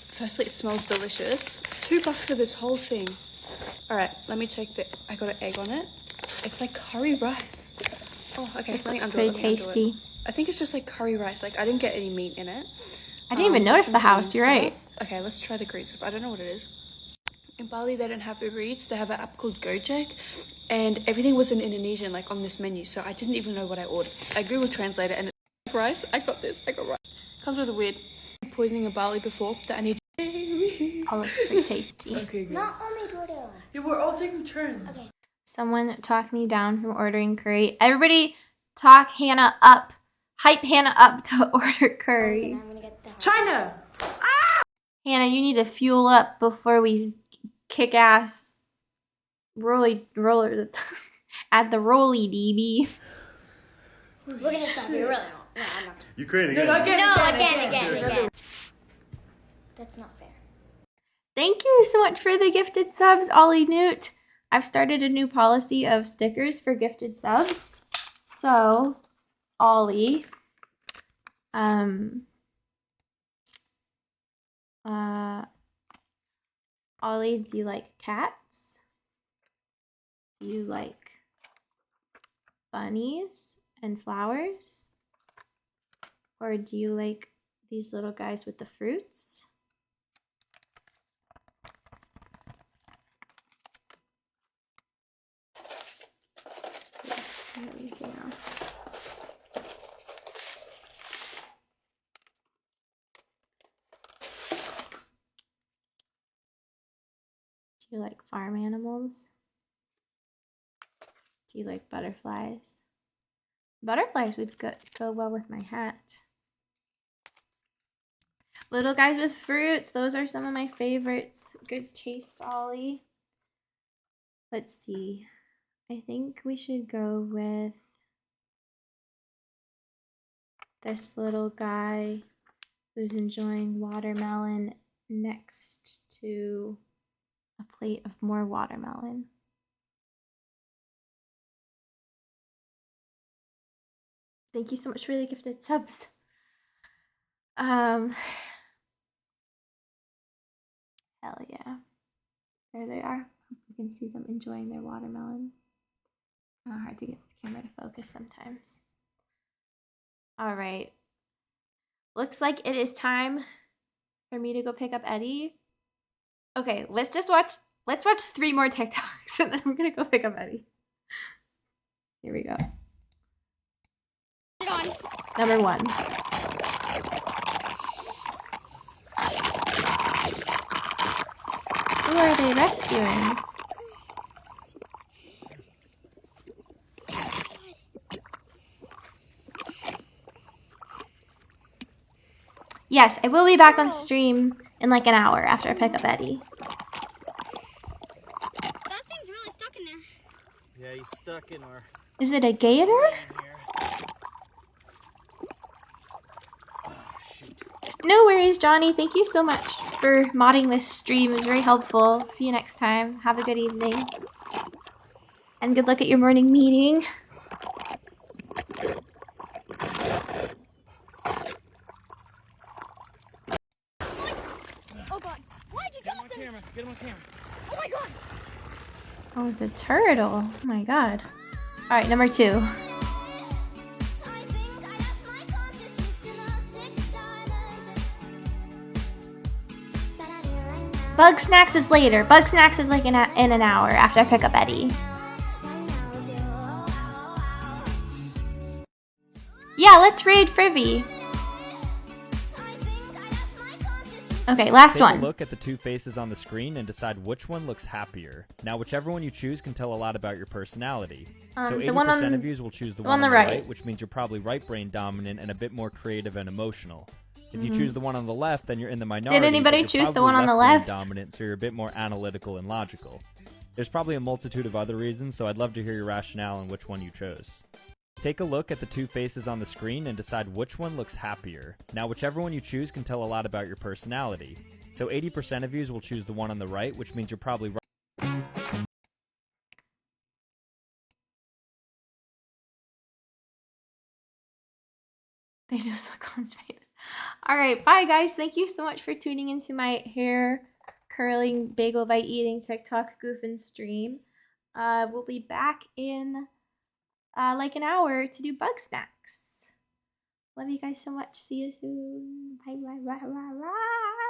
Firstly, it smells delicious. $2 for this whole thing. Alright, let me check the... I got an egg on it. It's like curry rice. Oh, okay. This let me looks undo it, pretty let me undo it. tasty. I think it's just like curry rice. Like, I didn't get any meat in it. I didn't even notice the some house, green you're right. stuff. Okay, let's try the green stuff. I don't know what it is. In Bali, they don't have Uber Eats. They have an app called Gojek. And everything was in Indonesian, like on this menu. So I didn't even know what I ordered. I Google Translate it and it's rice. I got this. I got rice. Comes with a weird poisoning in Bali before that I need to... Oh, it's pretty tasty. Okay, good. Not only Jordan. Yeah, we're all taking turns. Okay. Someone talked me down from ordering curry. Everybody talk Hannah up. Hype Hannah up to order curry. China! Hannah, you need to fuel up before we kick ass roller at the rolly, DB. We're gonna stop. We really don't. No, I'm not. Ukraine again. No, again. That's not fair. Thank you so much for the gifted subs, Ollie Newt. I've started a new policy of stickers for gifted subs. So, Ollie, Ollie, do you like cats? Do you like bunnies and flowers? Or do you like these little guys with the fruits? Anything else? Do you like farm animals? Do you like butterflies? Butterflies would go well with my hat. Little guys with fruits, those are some of my favorites. Good taste, Ollie. Let's see. I think we should go with this little guy who's enjoying watermelon next to a plate of more watermelon. Thank you so much for the gifted subs. Hell yeah. There they are. You can see them enjoying their watermelon. Hard to get this camera to focus sometimes. All right. Looks like it is time for me to go pick up Eddie. Okay, let's watch 3 more TikToks and then I'm gonna go pick up Eddie. Here we go. Number 1. Who are they rescuing? Yes, I will be back on stream in like an hour after I pick up Eddie. That thing's really stuck in there. Yeah, he's stuck in our... Is it a gator? No worries, Johnny. Thank you so much for modding this stream. It was very helpful. See you next time. Have a good evening. And good luck at your morning meeting. Oh god. Why'd you drop this? Get him on camera. Oh my god. Oh, it's a turtle. Oh my god. Alright, number 2. Bug Snacks is later. Bug Snacks is like in an hour after I pick up Eddie. Yeah, let's raid Frivy. Okay, last one. Take a look at the two faces on the screen and decide which one looks happier. Now, whichever one you choose can tell a lot about your personality. So 80% of you will choose the one on the right, which means you're probably right-brain dominant and a bit more creative and emotional. If you choose the one on the left, then you're in the minority. Did anybody choose the one on the left? Dominant, so you're a bit more analytical and logical. There's probably a multitude of other reasons, so I'd love to hear your rationale on which one you chose. Take a look at the two faces on the screen and decide which one looks happier. Now, whichever one you choose can tell a lot about your personality. So 80% of you will choose the one on the right, which means you're probably right. They just look constipated. All right, bye guys. Thank you so much for tuning into my hair curling bagel bite eating TikTok goofing stream. We'll be back in like an hour to do bug snacks. Love you guys so much. See you soon. Bye bye bye bye bye.